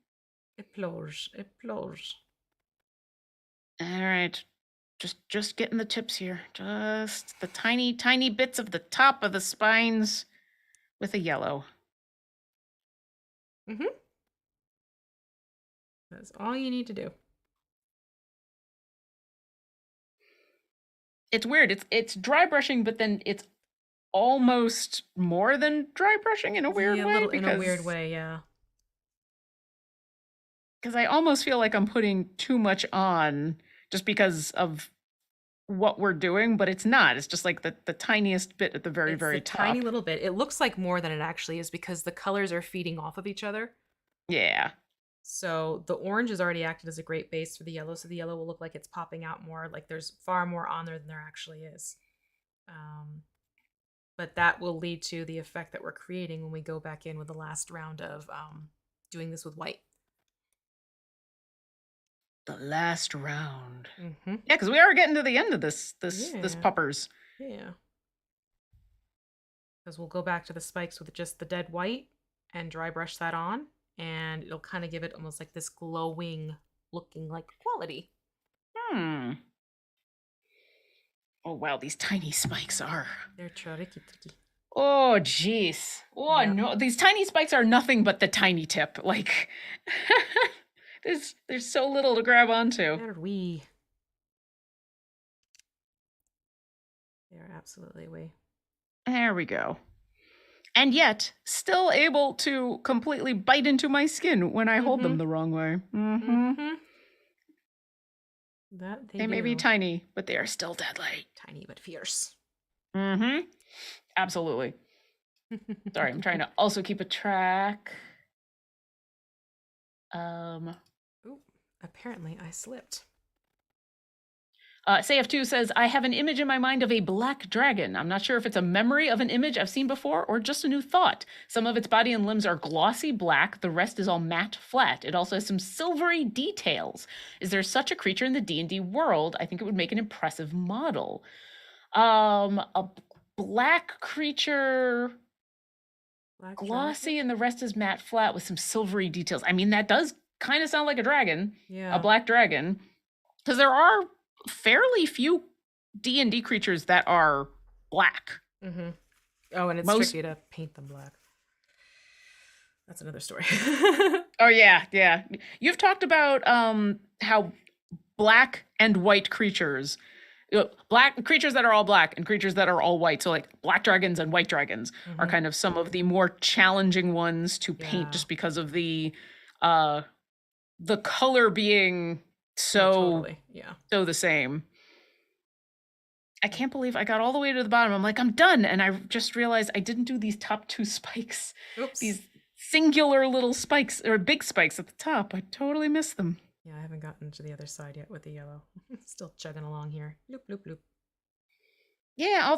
Applause. All right. Just getting the tips here. Just the tiny, tiny bits of the top of the spines with a yellow. That's all you need to do. It's weird. It's dry brushing, but then it's almost more than dry brushing in a weird way. In a weird way, yeah. Because I almost feel like I'm putting too much on just because of what we're doing, but it's not. It's just like the tiniest bit at the very, very top. Tiny little bit. It looks like more than it actually is because the colors are feeding off of each other. Yeah. So the orange has already acted as a great base for the yellow, so the yellow will look like it's popping out more, like there's far more on there than there actually is. But that will lead to the effect that we're creating when we go back in with the last round of doing this with white. The last round. Yeah, because we are getting to the end of this puppers. Yeah. Because we'll go back to the spikes with just the dead white and dry brush that on, and it'll kind of give it almost like this glowing looking like quality. Oh, wow, these tiny spikes are... They're tricky. Oh, jeez. Oh, Yep. no. These tiny spikes are nothing but the tiny tip. Like, there's so little to grab onto. They're wee. They're absolutely wee. There we go. And yet, still able to completely bite into my skin when I hold them the wrong way. That They may be tiny, but they are still deadly. Tiny but fierce. Absolutely. Sorry, I'm trying to also keep a track. Ooh, apparently I slipped. CF2 says, I have an image in my mind of a black dragon. I'm not sure if it's a memory of an image I've seen before or just a new thought. Some of its body and limbs are glossy black. The rest is all matte flat. It also has some silvery details. Is there such a creature in the D&D world? I think it would make an impressive model. A black creature, glossy, and the rest is matte flat with some silvery details. I mean, that does kind of sound like a dragon. Yeah. A black dragon. Because there are fairly few D&D creatures that are black. Oh, and it's tricky to paint them black. That's another story. Oh, yeah. You've talked about how black and white creatures, black creatures that are all black and creatures that are all white, so like black dragons and white dragons are kind of some of the more challenging ones to paint just because of the color being so the same. I can't believe I got all the way to the bottom. I'm like, I'm done. And I just realized I didn't do these top two spikes. Oops. These singular little spikes, or big spikes at the top. I totally missed them. Yeah, I haven't gotten to the other side yet with the yellow. Still chugging along here. Loop, loop, loop. Yeah,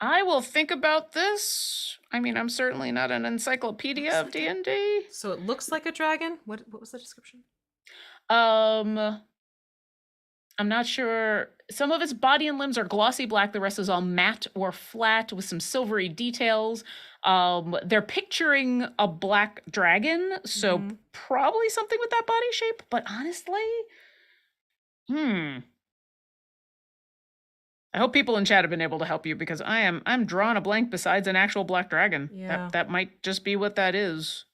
I will think about this. I mean, I'm certainly not an encyclopedia of D&D. So it looks like a dragon? What was the description? I'm not sure. Some of its body and limbs are glossy black. The rest is all matte or flat with some silvery details. They're picturing a black dragon, so probably something with that body shape. But honestly, I hope people in chat have been able to help you, because I'm drawing a blank besides an actual black dragon. Yeah. That might just be what that is.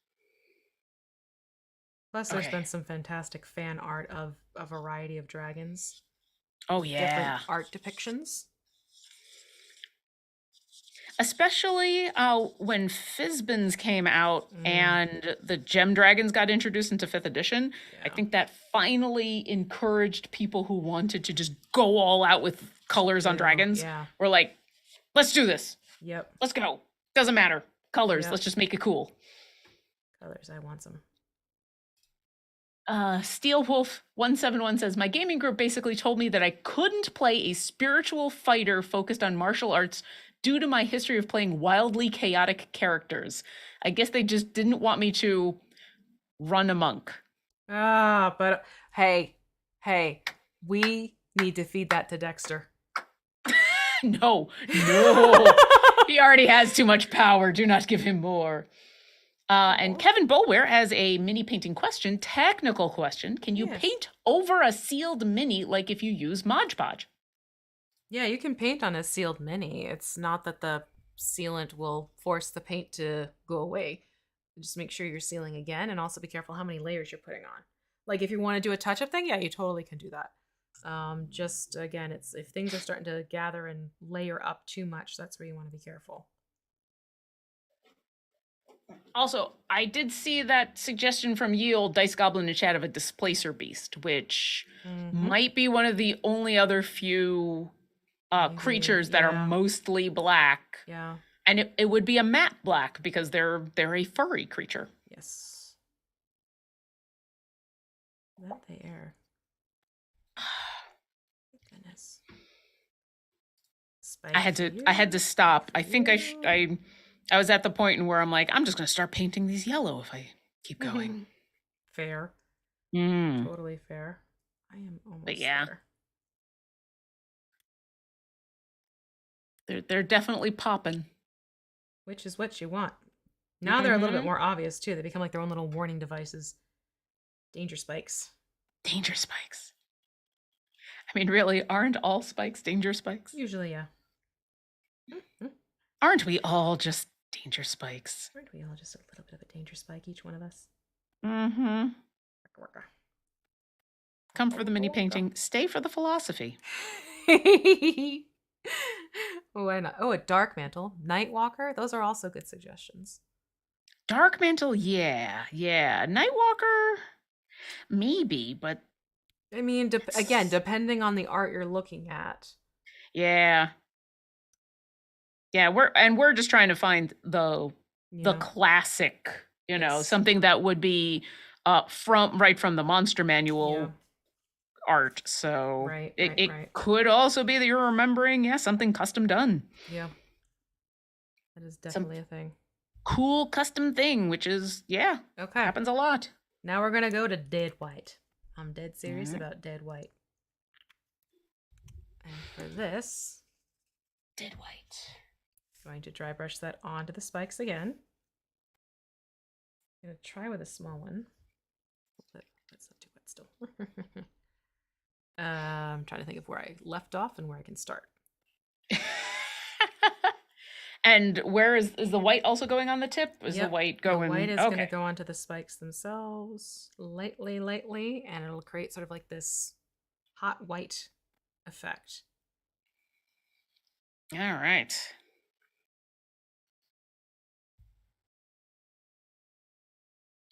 Plus, there's been some fantastic fan art of a variety of dragons. Oh, yeah. Different art depictions. Especially when Fizbins came out and the Gem Dragons got introduced into 5th edition. I think that finally encouraged people who wanted to just go all out with colors on dragons. Yeah. We're like, let's do this. Yep. Let's go. Doesn't matter. Colors. Let's just make it cool. Colors. I want some. Steel Wolf 171 says, my gaming group basically told me that I couldn't play a spiritual fighter focused on martial arts due to my history of playing wildly chaotic characters. I guess they just didn't want me to run a monk. But hey, we need to feed that to Dexter. No. He already has too much power. Do not give him more. And Kevin Bolware has a mini painting question, technical question. Can you paint over a sealed mini like if you use Mod Podge? Yeah, you can paint on a sealed mini. It's not that the sealant will force the paint to go away. Just make sure you're sealing again, and also be careful how many layers you're putting on. Like if you want to do a touch-up thing, yeah, you totally can do that. Just again, it's if things are starting to gather and layer up too much, that's where you want to be careful. Also, I did see that suggestion from ye old Dice Goblin in chat of a Displacer Beast, which might be one of the only other few creatures that are mostly black. Yeah. And it would be a matte black because they're a furry creature. Yes. That they are. Goodness. I had to stop. I think I was at the point where I'm like, I'm just going to start painting these yellow if I keep going. Fair. Totally fair. I am almost there. They're definitely popping. Which is what you want. Now they're a little bit more obvious, too. They become like their own little warning devices. Danger spikes. Danger spikes. I mean, really, aren't all spikes danger spikes? Usually, yeah. Aren't we all just danger spikes? Aren't we all just a little bit of a danger spike, each one of us? Mm-hmm. Waka, Come for the mini waka. painting, stay for the philosophy. Why not? Oh, a dark mantle. Nightwalker. Those are also good suggestions. Dark mantle, yeah. Nightwalker, maybe, but I mean, again, depending on the art you're looking at. yeah. We're just trying to find the classic, Yes. something that would be from the Monster Manual art. So it could also be that you're remembering, something custom done. Yeah. That is definitely a thing. Cool custom thing, which is, okay, happens a lot. Now we're gonna go to dead white. I'm dead serious about dead white. And for this, dead white, I'm going to dry brush that onto the spikes again. I'm gonna try with a small one. That's not too wet still. I'm trying to think of where I left off and where I can start. And where is the white also going on the tip? Is the white going? The white is going to go onto the spikes themselves, lightly, and it'll create sort of like this hot white effect. All right.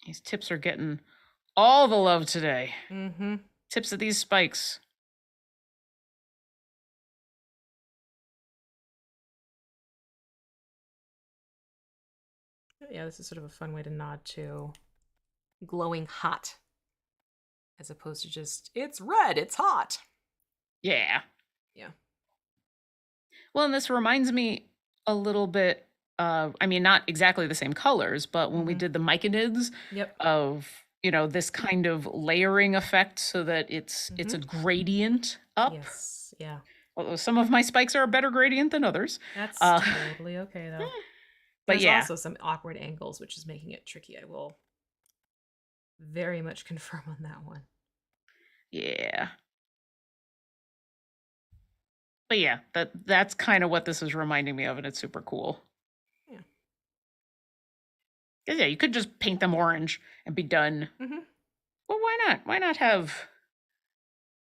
These tips are getting all the love today. Mm-hmm. Tips of these spikes. Yeah, this is sort of a fun way to nod to glowing hot, as opposed to just, it's red, it's hot. Yeah. Yeah. Well, and this reminds me a little bit of, I mean, not exactly the same colors, but when we did the myconids of, this kind of layering effect so that it's a gradient up. Yes, yeah. Although some of my spikes are a better gradient than others. That's totally okay, though. But There's also some awkward angles, which is making it tricky. I will very much confirm on that one. Yeah. But yeah, that's kind of what this is reminding me of, and it's super cool. Yeah. Yeah, you could just paint them orange and be done. Mm-hmm. Well, why not? Why not have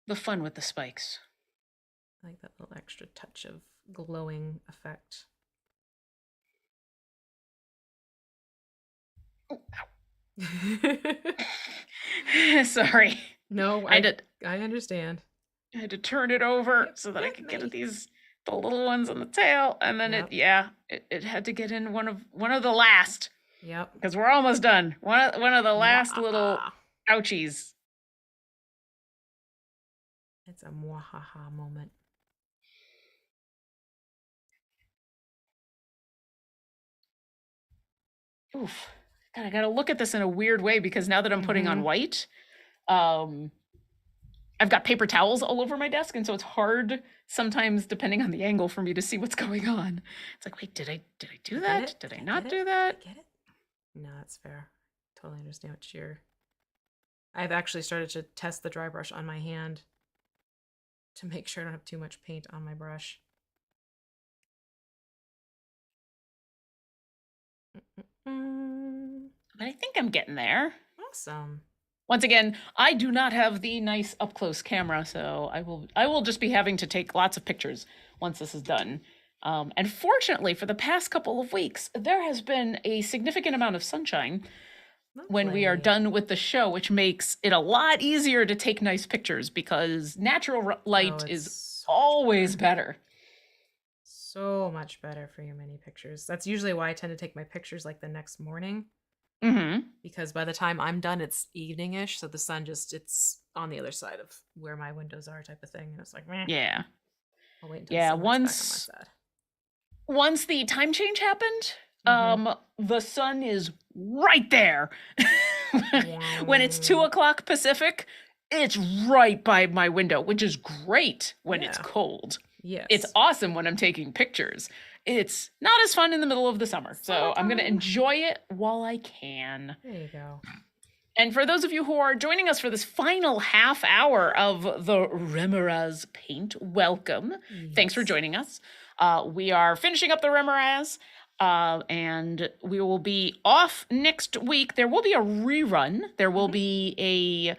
the fun with the spikes? I like that little extra touch of glowing effect. Oh, sorry. No, I understand. I had to turn it over so that I could get at the little ones on the tail, and then it had to get in one of the last. Yep. Because we're almost done. One of the last little ouchies. It's a mwahaha moment. Oof. God, I gotta look at this in a weird way because now that I'm putting on white, I've got paper towels all over my desk, and so it's hard sometimes, depending on the angle, for me to see what's going on. It's like, wait, did I do that? Did I not do that? Get it? No, that's fair. Totally understand what you're. I've actually started to test the dry brush on my hand to make sure I don't have too much paint on my brush. But I think I'm getting there. Awesome. Once again, I do not have the nice up close camera, so I will just be having to take lots of pictures once this is done. And fortunately, for the past couple of weeks, there has been a significant amount of sunshine when we are done with the show, which makes it a lot easier to take nice pictures because natural light is always better. So much better for your mini pictures. That's usually why I tend to take my pictures like the next morning. Because by the time I'm done, it's evening-ish, so the sun it's on the other side of where my windows are, type of thing. And it's like, meh. Yeah. I'll wait until the sun back on my side. Once the time change happened, the sun is right there. When it's 2:00 Pacific, it's right by my window, which is great when it's cold. Yes. It's awesome when I'm taking pictures. It's not as fun in the middle of the summer. So I'm going to enjoy it while I can. There you go. And for those of you who are joining us for this final half hour of the Remorhaz paint, welcome. Yes. Thanks for joining us. We are finishing up the Remorhaz, and we will be off next week. There will be a rerun. There will be a.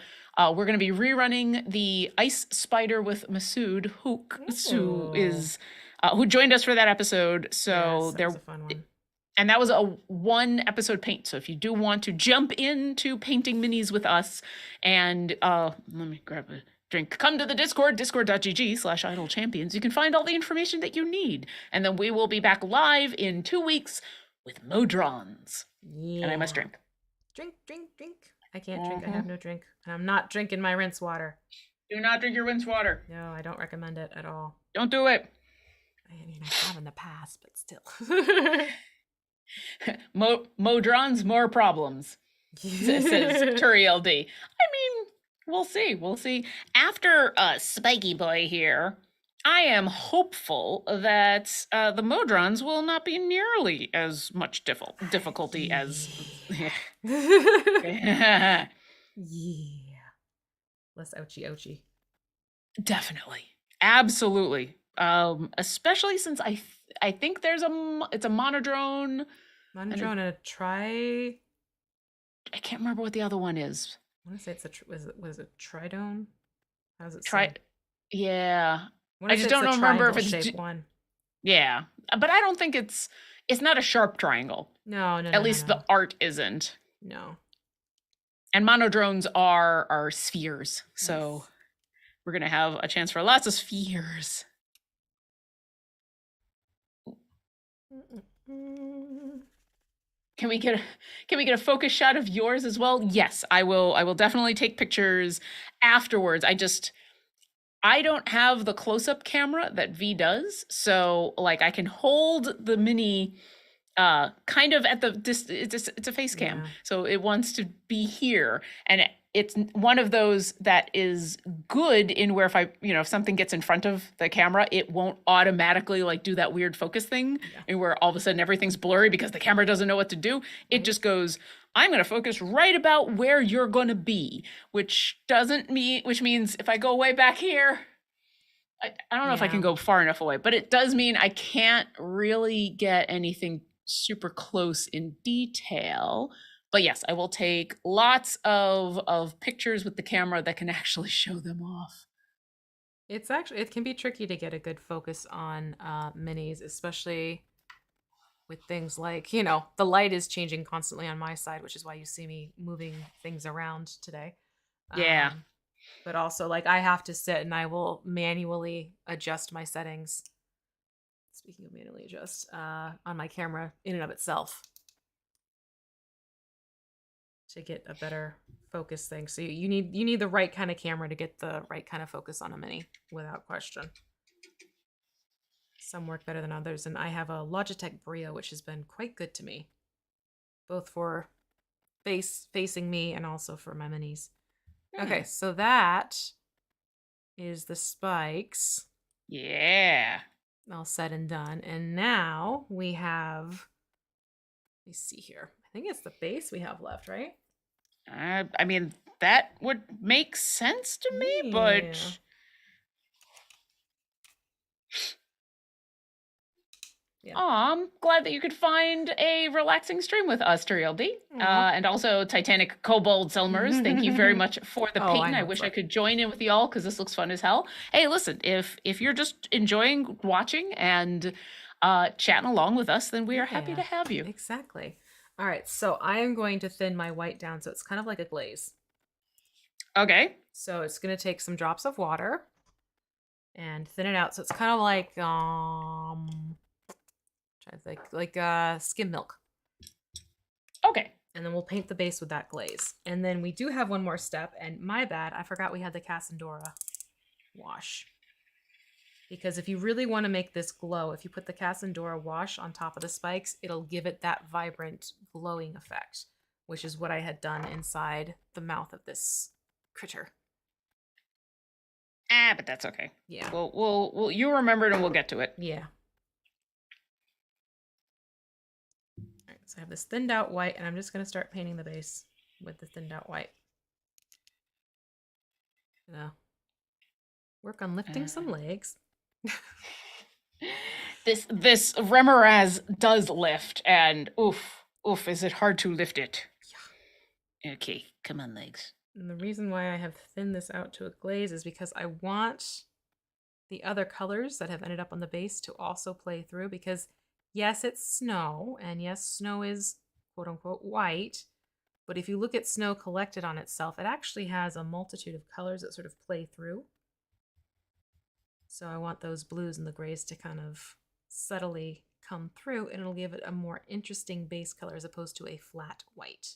We're going to be rerunning the Ice Spider with Masood Hook, who joined us for that episode. So yes, that was a fun one. And that was a 1 episode paint. So if you do want to jump into painting minis with us, and let me grab a drink. Come to the Discord, discord.gg/idlechampions. You can find all the information that you need. And then we will be back live in 2 weeks with Modrons. Yeah. And I must drink. Drink. I can't drink. I have no drink. And I'm not drinking my rinse water. Do not drink your rinse water. No, I don't recommend it at all. Don't do it. I mean, I have in the past, but still. Modrons, more problems, says Turiel D. I mean, we'll see. After Spiky Boy here, I am hopeful that the Modrons will not be nearly as much difficulty as... Yeah. Less ouchie. Definitely. Absolutely. Especially since I think it's a monodrone. Monodrone and a tri... I can't remember what the other one is. I want to say it's was it tridone? How's it Yeah. I just don't remember if it's one. Yeah. But I don't think it's not a sharp triangle. No. At least the art isn't. No. And monodrones are spheres. So we're going to have a chance for lots of spheres. Can we get a focus shot of yours as well? Yes, I will definitely take pictures afterwards. I don't have the close-up camera that V does, so like I can hold the mini kind of at the it's a face cam. Yeah. So it wants to be here, and it's one of those that is good in where if something gets in front of the camera, it won't automatically like do that weird focus thing and where all of a sudden everything's blurry because the camera doesn't know what to do. It just goes, I'm going to focus right about where you're going to be, which means if I go way back here, I don't know if I can go far enough away, but it does mean I can't really get anything super close in detail. But yes, I will take lots of pictures with the camera that can actually show them off. It can be tricky to get a good focus on minis, especially with things like, the light is changing constantly on my side, which is why you see me moving things around today. Yeah. But also, like, I have to sit and I will manually adjust my settings. Speaking of manually adjust, on my camera in and of itself to get a better focus thing. So you need the right kind of camera to get the right kind of focus on a mini, without question. Some work better than others, and I have a Logitech Brio, which has been quite good to me, both for facing me and also for my minis. Okay, so that is the spikes. Yeah. All said and done. And now we have, let me see here. I think it's the base we have left, right? I mean, that would make sense to me, but... Yeah. I'm glad that you could find a relaxing stream with us, Turiel D. And also Titanic Kobold Selmers. Thank you very much for the paint. I wish I could join in with y'all because this looks fun as hell. Hey, listen, if you're just enjoying watching and chatting along with us, then we are happy to have you. Exactly. All right, so I am going to thin my white down so it's kind of like a glaze. Okay. So it's going to take some drops of water and thin it out so it's kind of like skim milk. Okay. And then we'll paint the base with that glaze. And then we do have one more step, and my bad, I forgot we had the Casandora wash. Because if you really want to make this glow, if you put the Casandora wash on top of the spikes, it'll give it that vibrant glowing effect, which is what I had done inside the mouth of this critter. But that's okay. Yeah. We'll you remembered and we'll get to it. Yeah. So I have this thinned out white, and I'm just going to start painting the base with the thinned out white. Work on lifting some legs. This Remorhaz does lift, and oof, is it hard to lift it? Yeah. Okay, come on, legs. And the reason why I have thinned this out to a glaze is because I want the other colors that have ended up on the base to also play through, because yes, it's snow, and yes, snow is quote unquote white, but if you look at snow collected on itself, it actually has a multitude of colors that sort of play through. So I want those blues and the grays to kind of subtly come through, and it'll give it a more interesting base color as opposed to a flat white.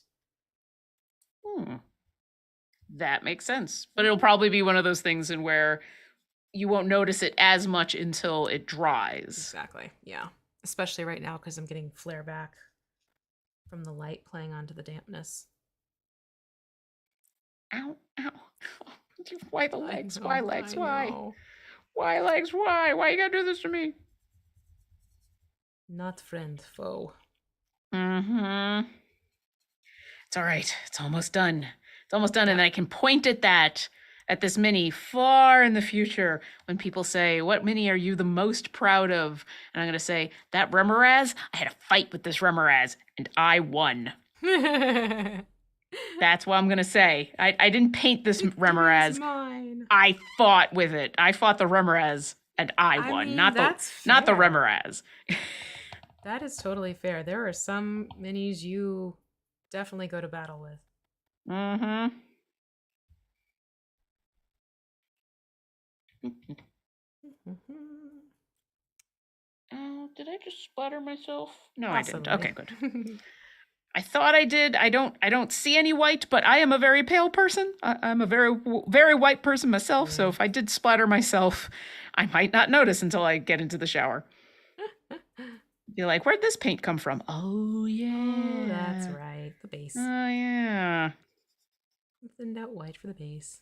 That makes sense. But it'll probably be one of those things in where you won't notice it as much until it dries. Exactly. Yeah. Especially right now because I'm getting flare back from the light playing onto the dampness. Ow, ow. Why the legs? Know, why legs? Why? Why legs? Why? Why you gotta do this to me? Not friend, foe. Mm-hmm. It's all right. It's almost done. It's almost done, and I can point at this mini far in the future when people say, what mini are you the most proud of? And I'm going to say, that Remorhaz, I had a fight with this Remorhaz, and I won. That's what I'm going to say. I didn't paint this Remorhaz. Mine. I fought with it. I fought the Remorhaz, and I won. Mean, not the Remorhaz. That is totally fair. There are some minis you definitely go to battle with. Mm-hmm. Oh, did I just splatter myself? No, possibly. I didn't. Okay, good. I thought I did. I don't see any white, but I am a very pale person. I'm a very, very white person myself. So if I did splatter myself, I might not notice until I get into the shower. Be like, where'd this paint come from? Oh, yeah. Oh, that's right. The base. Oh, yeah. Thinned out white for the base.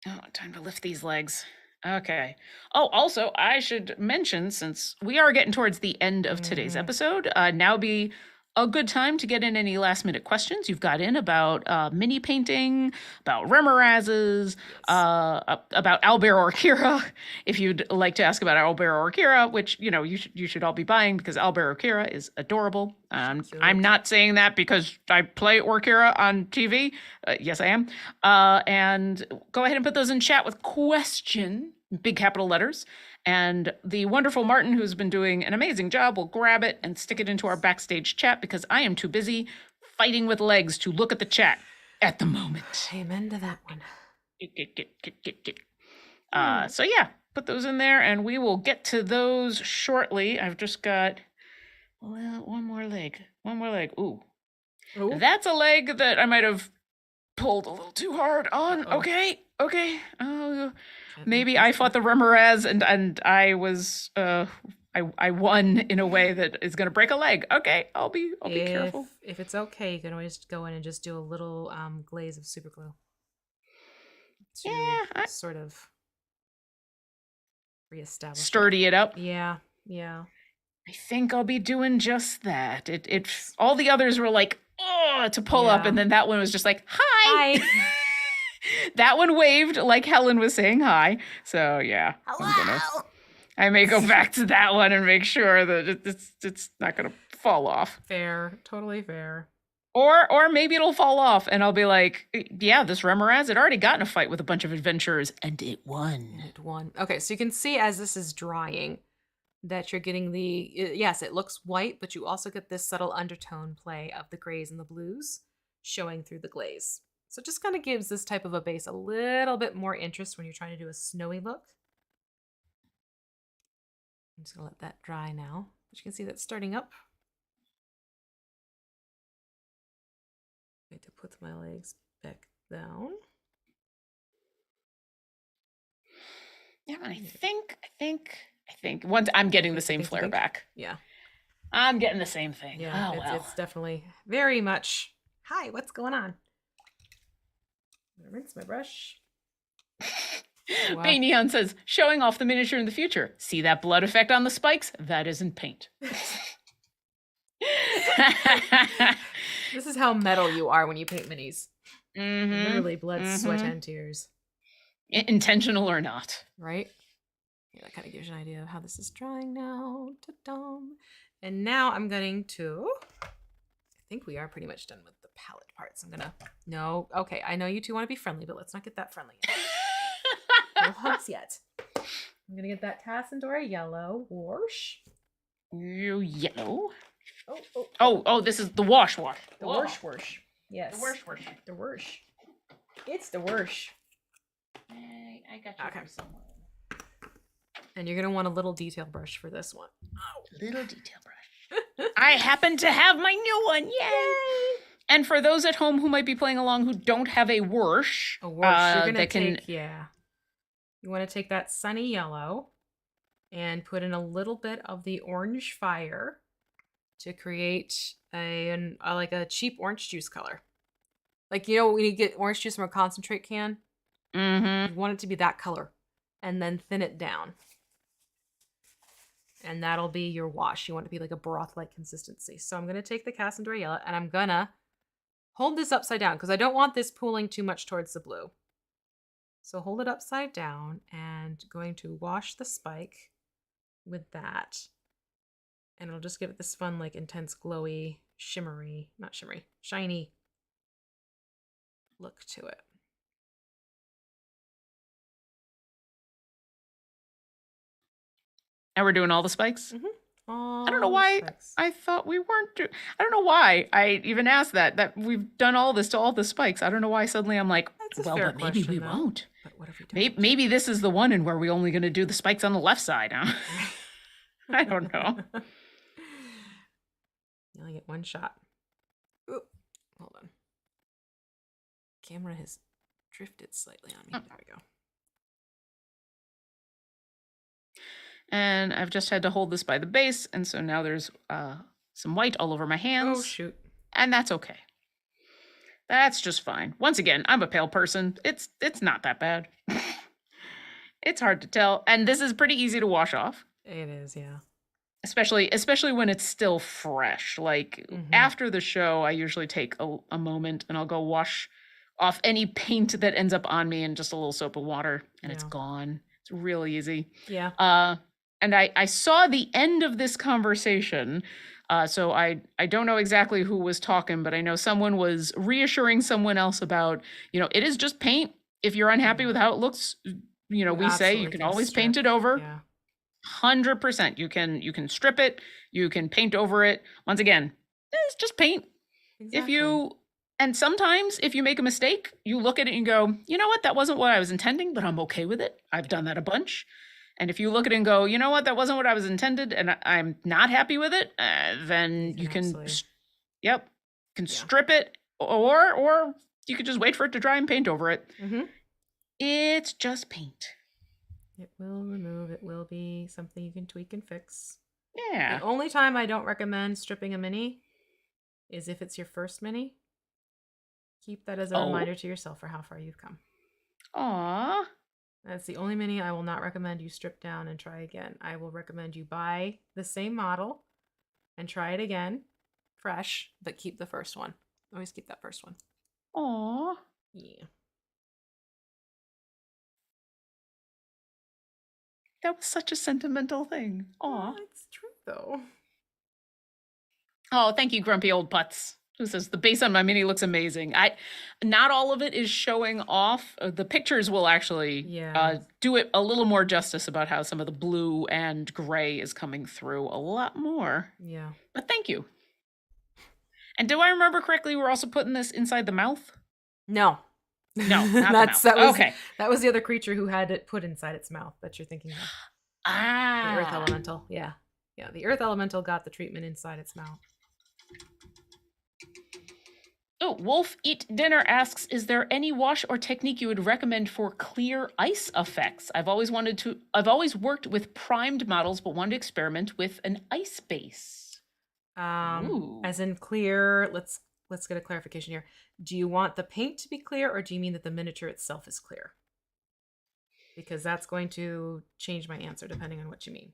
Oh, time to lift these legs. Okay. Oh, also, I should mention, since we are getting towards the end of today's episode, now be a good time to get in any last minute questions you've got in about mini painting, about Remorhazes, about Owlbear or Kira. If you'd like to ask about Owlbear or Kira, which you should all be buying because Owlbear or Kira is adorable. I'm not saying that because I play Orkira on TV. Yes, I am. And go ahead and put those in chat with question, big capital letters. And the wonderful Martin, who's been doing an amazing job, will grab it and stick it into our backstage chat because I am too busy fighting with legs to look at the chat at the moment. Amen to that one. So yeah, put those in there and we will get to those shortly. I've just got one more leg. Ooh. That's a leg that I might have pulled a little too hard on. Okay. Oh, maybe I fought the Remorhaz and I was I won in a way that is going to break a leg. Okay, I'll be careful. If it's okay, you can always go in and just do a little glaze of super glue. Sort of reestablish. Sturdy it up. Yeah. I think I'll be doing just that. It all the others were like, to pull up, and then that one was just like, hi. That one waved like Helen was saying hi. So yeah. Hello. I may go back to that one and make sure that it's not gonna fall off. Fair. Totally fair. Or maybe it'll fall off and I'll be like, yeah, this Remorhaz had already gotten a fight with a bunch of adventurers and it won. Okay, so you can see as this is drying that you're getting yes, it looks white, but you also get this subtle undertone play of the grays and the blues showing through the glaze. So it just kind of gives this type of a base a little bit more interest when you're trying to do a snowy look. I'm just going to let that dry now. But you can see that's starting up. I need to put my legs back down. Yeah, and I think once I'm getting the same flare back. Yeah. I'm getting the same thing. Yeah, it's definitely very much, hi, what's going on? I'm gonna rinse my brush. Wow. Neon says, showing off the miniature in the future. See that blood effect on the spikes? That isn't paint. This is how metal you are when you paint minis. Mm-hmm. Literally blood, sweat, and tears. Intentional or not. Right? Yeah, that kind of gives you an idea of how this is drying now. Ta-dum. And now I'm going to, I think we are pretty much done with the palette parts. I'm gonna, no, okay, I know you two want to be friendly, but let's not get that friendly yet. No hugs yet. I'm gonna get that Cassandra yellow wash. Yellow? Oh, this is the wash. The wash. Yes. The wash. The wash. It's the wash. I got you from somewhere. And you're gonna want a little detail brush for this one. Little detail brush. I happen to have my new one. Yay! And for those at home who might be playing along who don't have a wash, you're gonna take, you want to take that sunny yellow and put in a little bit of the orange fire to create like a cheap orange juice color. Like, you know, when you get orange juice from a concentrate can, you want it to be that color, and then thin it down. And that'll be your wash. You want it to be like a broth-like consistency. So I'm going to take the Cassandra yellow, and I'm going to hold this upside down because I don't want this pooling too much towards the blue. So hold it upside down and going to wash the spike with that. And it'll just give it this fun, like, intense, glowy, shiny look to it. And we're doing all the spikes? I don't know why I thought we weren't I don't know why I even asked that we've done all this to all the spikes. I don't know why suddenly I'm like, well, but maybe we won't. But what if we don't? Maybe this is the one in where we're only going to do the spikes on the left side, huh? I don't know. You only get one shot. Ooh, hold on. Camera has drifted slightly on me. There we go. And I've just had to hold this by the base, and so now there's some white all over my hands. Oh, shoot. And that's okay. That's just fine. Once again, I'm a pale person. It's not that bad. It's hard to tell. And this is pretty easy to wash off. It is, yeah. Especially when it's still fresh. Like, after the show, I usually take a moment, and I'll go wash off any paint that ends up on me in just a little soap and water, and it's gone. It's real easy. Yeah. And I saw the end of this conversation, so I don't know exactly who was talking, but I know someone was reassuring someone else about, it is just paint. If you're unhappy with how it looks, we say you can always paint it over. Yeah. 100%. You can strip it. You can paint over it. Once again, it's just paint. Exactly. And sometimes if you make a mistake, you look at it and go, you know what, that wasn't what I was intending, but I'm okay with it. I've done that a bunch. And if you look at it and go, you know what, that wasn't what I was intended, and I'm not happy with it, then you can, strip it, or you could just wait for it to dry and paint over it. It's just paint. It will remove. It will be something you can tweak and fix. Yeah. The only time I don't recommend stripping a mini is if it's your first mini. Keep that as a reminder to yourself for how far you've come. Aww. That's the only mini I will not recommend you strip down and try again. I will recommend you buy the same model and try it again, fresh, but keep the first one. Always keep that first one. Aww. Yeah. That was such a sentimental thing. Aw. It's true, though. Oh, thank you, grumpy old putz. Who says the base on my mini looks amazing. Not all of it is showing off. The pictures will actually do it a little more justice about how some of the blue and gray is coming through a lot more. Yeah. But thank you. And do I remember correctly, we're also putting this inside the mouth? No. No, not the mouth. Okay. That was the other creature who had it put inside its mouth that you're thinking of. Ah. The Earth Elemental. Yeah. Yeah, the Earth Elemental got the treatment inside its mouth. Oh, Wolf Eat Dinner asks, is there any wash or technique you would recommend for clear ice effects? I've always worked with primed models, but wanted to experiment with an ice base. As in clear, let's get a clarification here. Do you want the paint to be clear, or do you mean that the miniature itself is clear? Because that's going to change my answer depending on what you mean.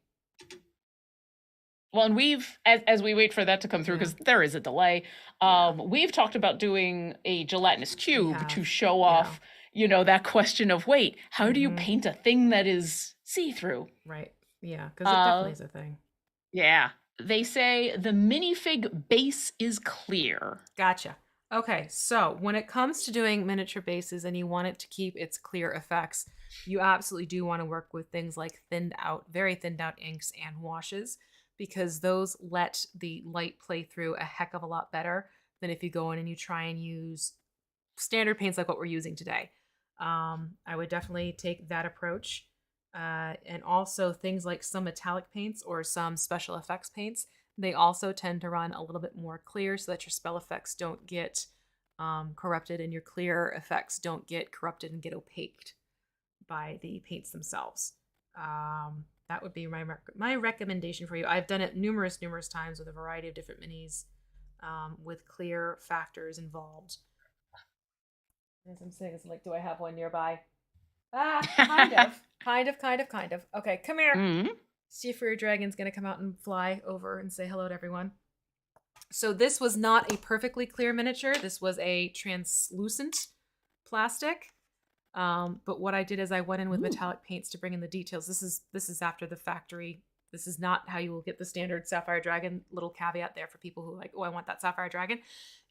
Well, and we've, as we wait for that to come through, because there is a delay, we've talked about doing a gelatinous cube to show off, that question of, wait, how do you paint a thing that is see-through. Right. Yeah, because it definitely Uh, is a thing. yeah. They say the minifig base is clear. Gotcha. Okay, so when it comes to doing miniature bases and you want it to keep its clear effects, you absolutely do want to work with things like very thinned out inks and washes, because those let the light play through a heck of a lot better than if you go in and you try and use standard paints like what we're using today. I would definitely take that approach. And also things like some metallic paints or some special effects paints, they also tend to run a little bit more clear so that your spell effects don't get corrupted and your clear effects don't get corrupted and get opaqued by the paints themselves. That would be my recommendation for you. I've done it numerous times with a variety of different minis with clear factors involved. As I'm saying, it's like, do I have one nearby? Kind of. Kind of. Okay, come here. Mm. See if your dragon's gonna come out and fly over and say hello to everyone. So this was not a perfectly clear miniature. This was a translucent plastic. But what I did is I went in with metallic paints to bring in the details. This is after the factory. This is not how you will get the standard sapphire dragon. Little caveat there for people who are like, oh, I want that sapphire dragon.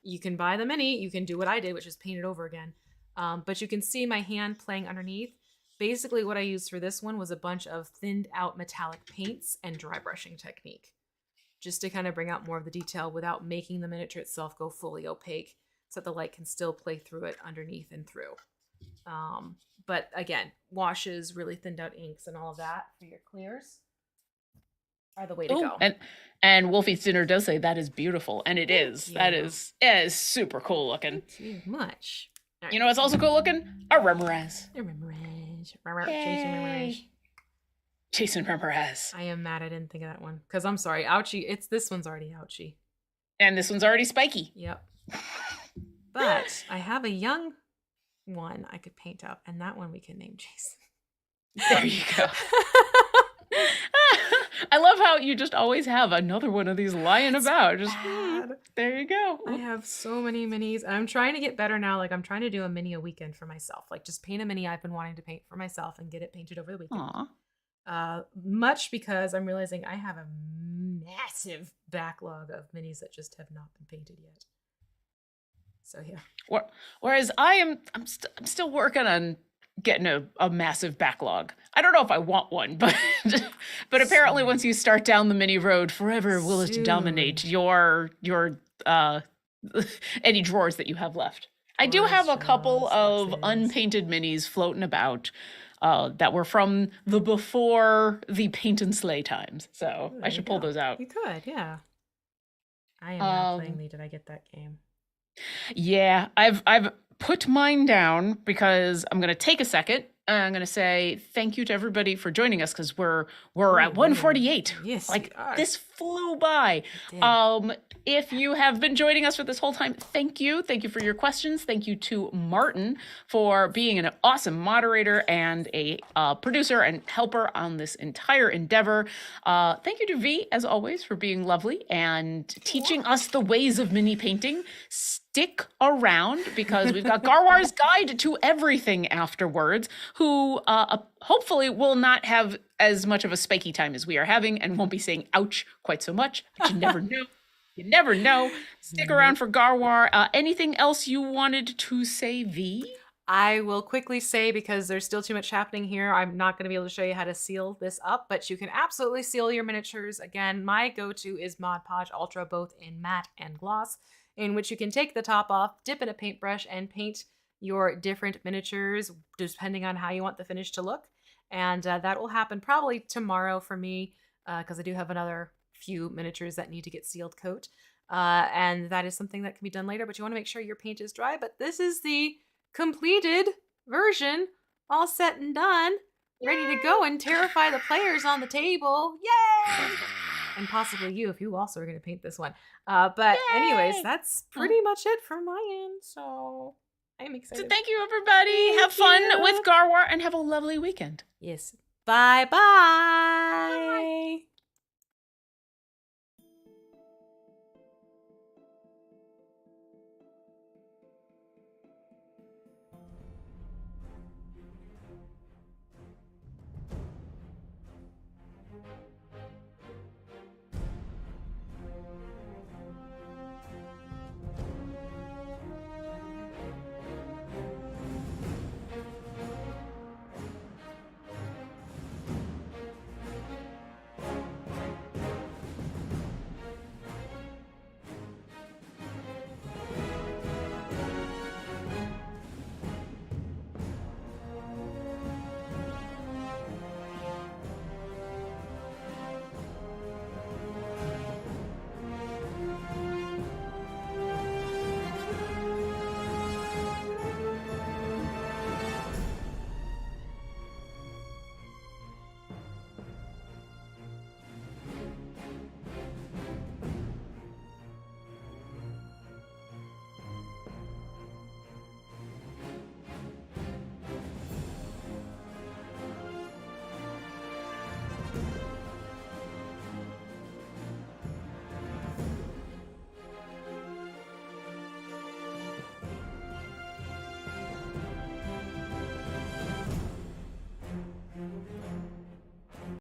You can buy the mini. You can do what I did, which is paint it over again. But you can see my hand playing underneath. Basically, what I used for this one was a bunch of thinned out metallic paints and dry brushing technique, just to kind of bring out more of the detail without making the miniature itself go fully opaque, so that the light can still play through it underneath and through. But again, washes, really thinned out inks, and all of that for your clears are the way to go. And Wolfie's Dinner does say that is beautiful, and it is. That is super cool looking. Thank you much. Right. You know what's also cool looking? A Remorhaz. Jason Remorhaz. I am mad I didn't think of that one. Because I'm sorry, ouchie. This one's already ouchie. And this one's already spiky. Yep. But I have a young one I could paint up, and that one we can name Jason. There you go. I love how you just always have another one of these lying about. Just there you go. I have so many minis. I'm trying to get better now. Like, I'm trying to do a mini a weekend for myself. Like, just paint a mini I've been wanting to paint for myself and get it painted over the weekend. Much because I'm realizing I have a massive backlog of minis that just have not been painted yet. So yeah. Whereas I'm still working on getting a massive backlog. I don't know if I want one, but apparently once you start down the mini road, forever will it dominate your any drawers that you have left. I do have a couple of unpainted minis floating about that were from the before the paint and slay times. So I should pull those out. You could, yeah. I am not playing the Did I Get That game? Yeah, I've put mine down because I'm going to take a second. I'm going to say thank you to everybody for joining us, because we're at 148. Yes, like this flew by. If you have been joining us for this whole time, thank you. Thank you for your questions. Thank you to Martin for being an awesome moderator and a producer and helper on this entire endeavor. Thank you to V, as always, for being lovely and teaching us the ways of mini painting. Stick around, because we've got Garwar's Guide to Everything afterwards, who hopefully will not have as much of a spiky time as we are having and won't be saying ouch quite so much, but you never know. You never know. Stick around for Garwar. Anything else you wanted to say, V? I will quickly say, because there's still too much happening here, I'm not going to be able to show you how to seal this up, but you can absolutely seal your miniatures. Again, my go-to is Mod Podge Ultra, both in matte and gloss, in which you can take the top off, dip in a paintbrush, and paint your different miniatures depending on how you want the finish to look. And that will happen probably tomorrow for me, because I do have another few miniatures that need to get sealed coat. And that is something that can be done later, but you want to make sure your paint is dry. But this is the completed version, all set and done, ready to go and terrify the players on the table. Yay! And possibly you, if you also are going to paint this one. But anyways, that's pretty much it from my end. So I'm excited. So thank you, everybody. Have fun with Garwar and have a lovely weekend. Yes. Bye-bye.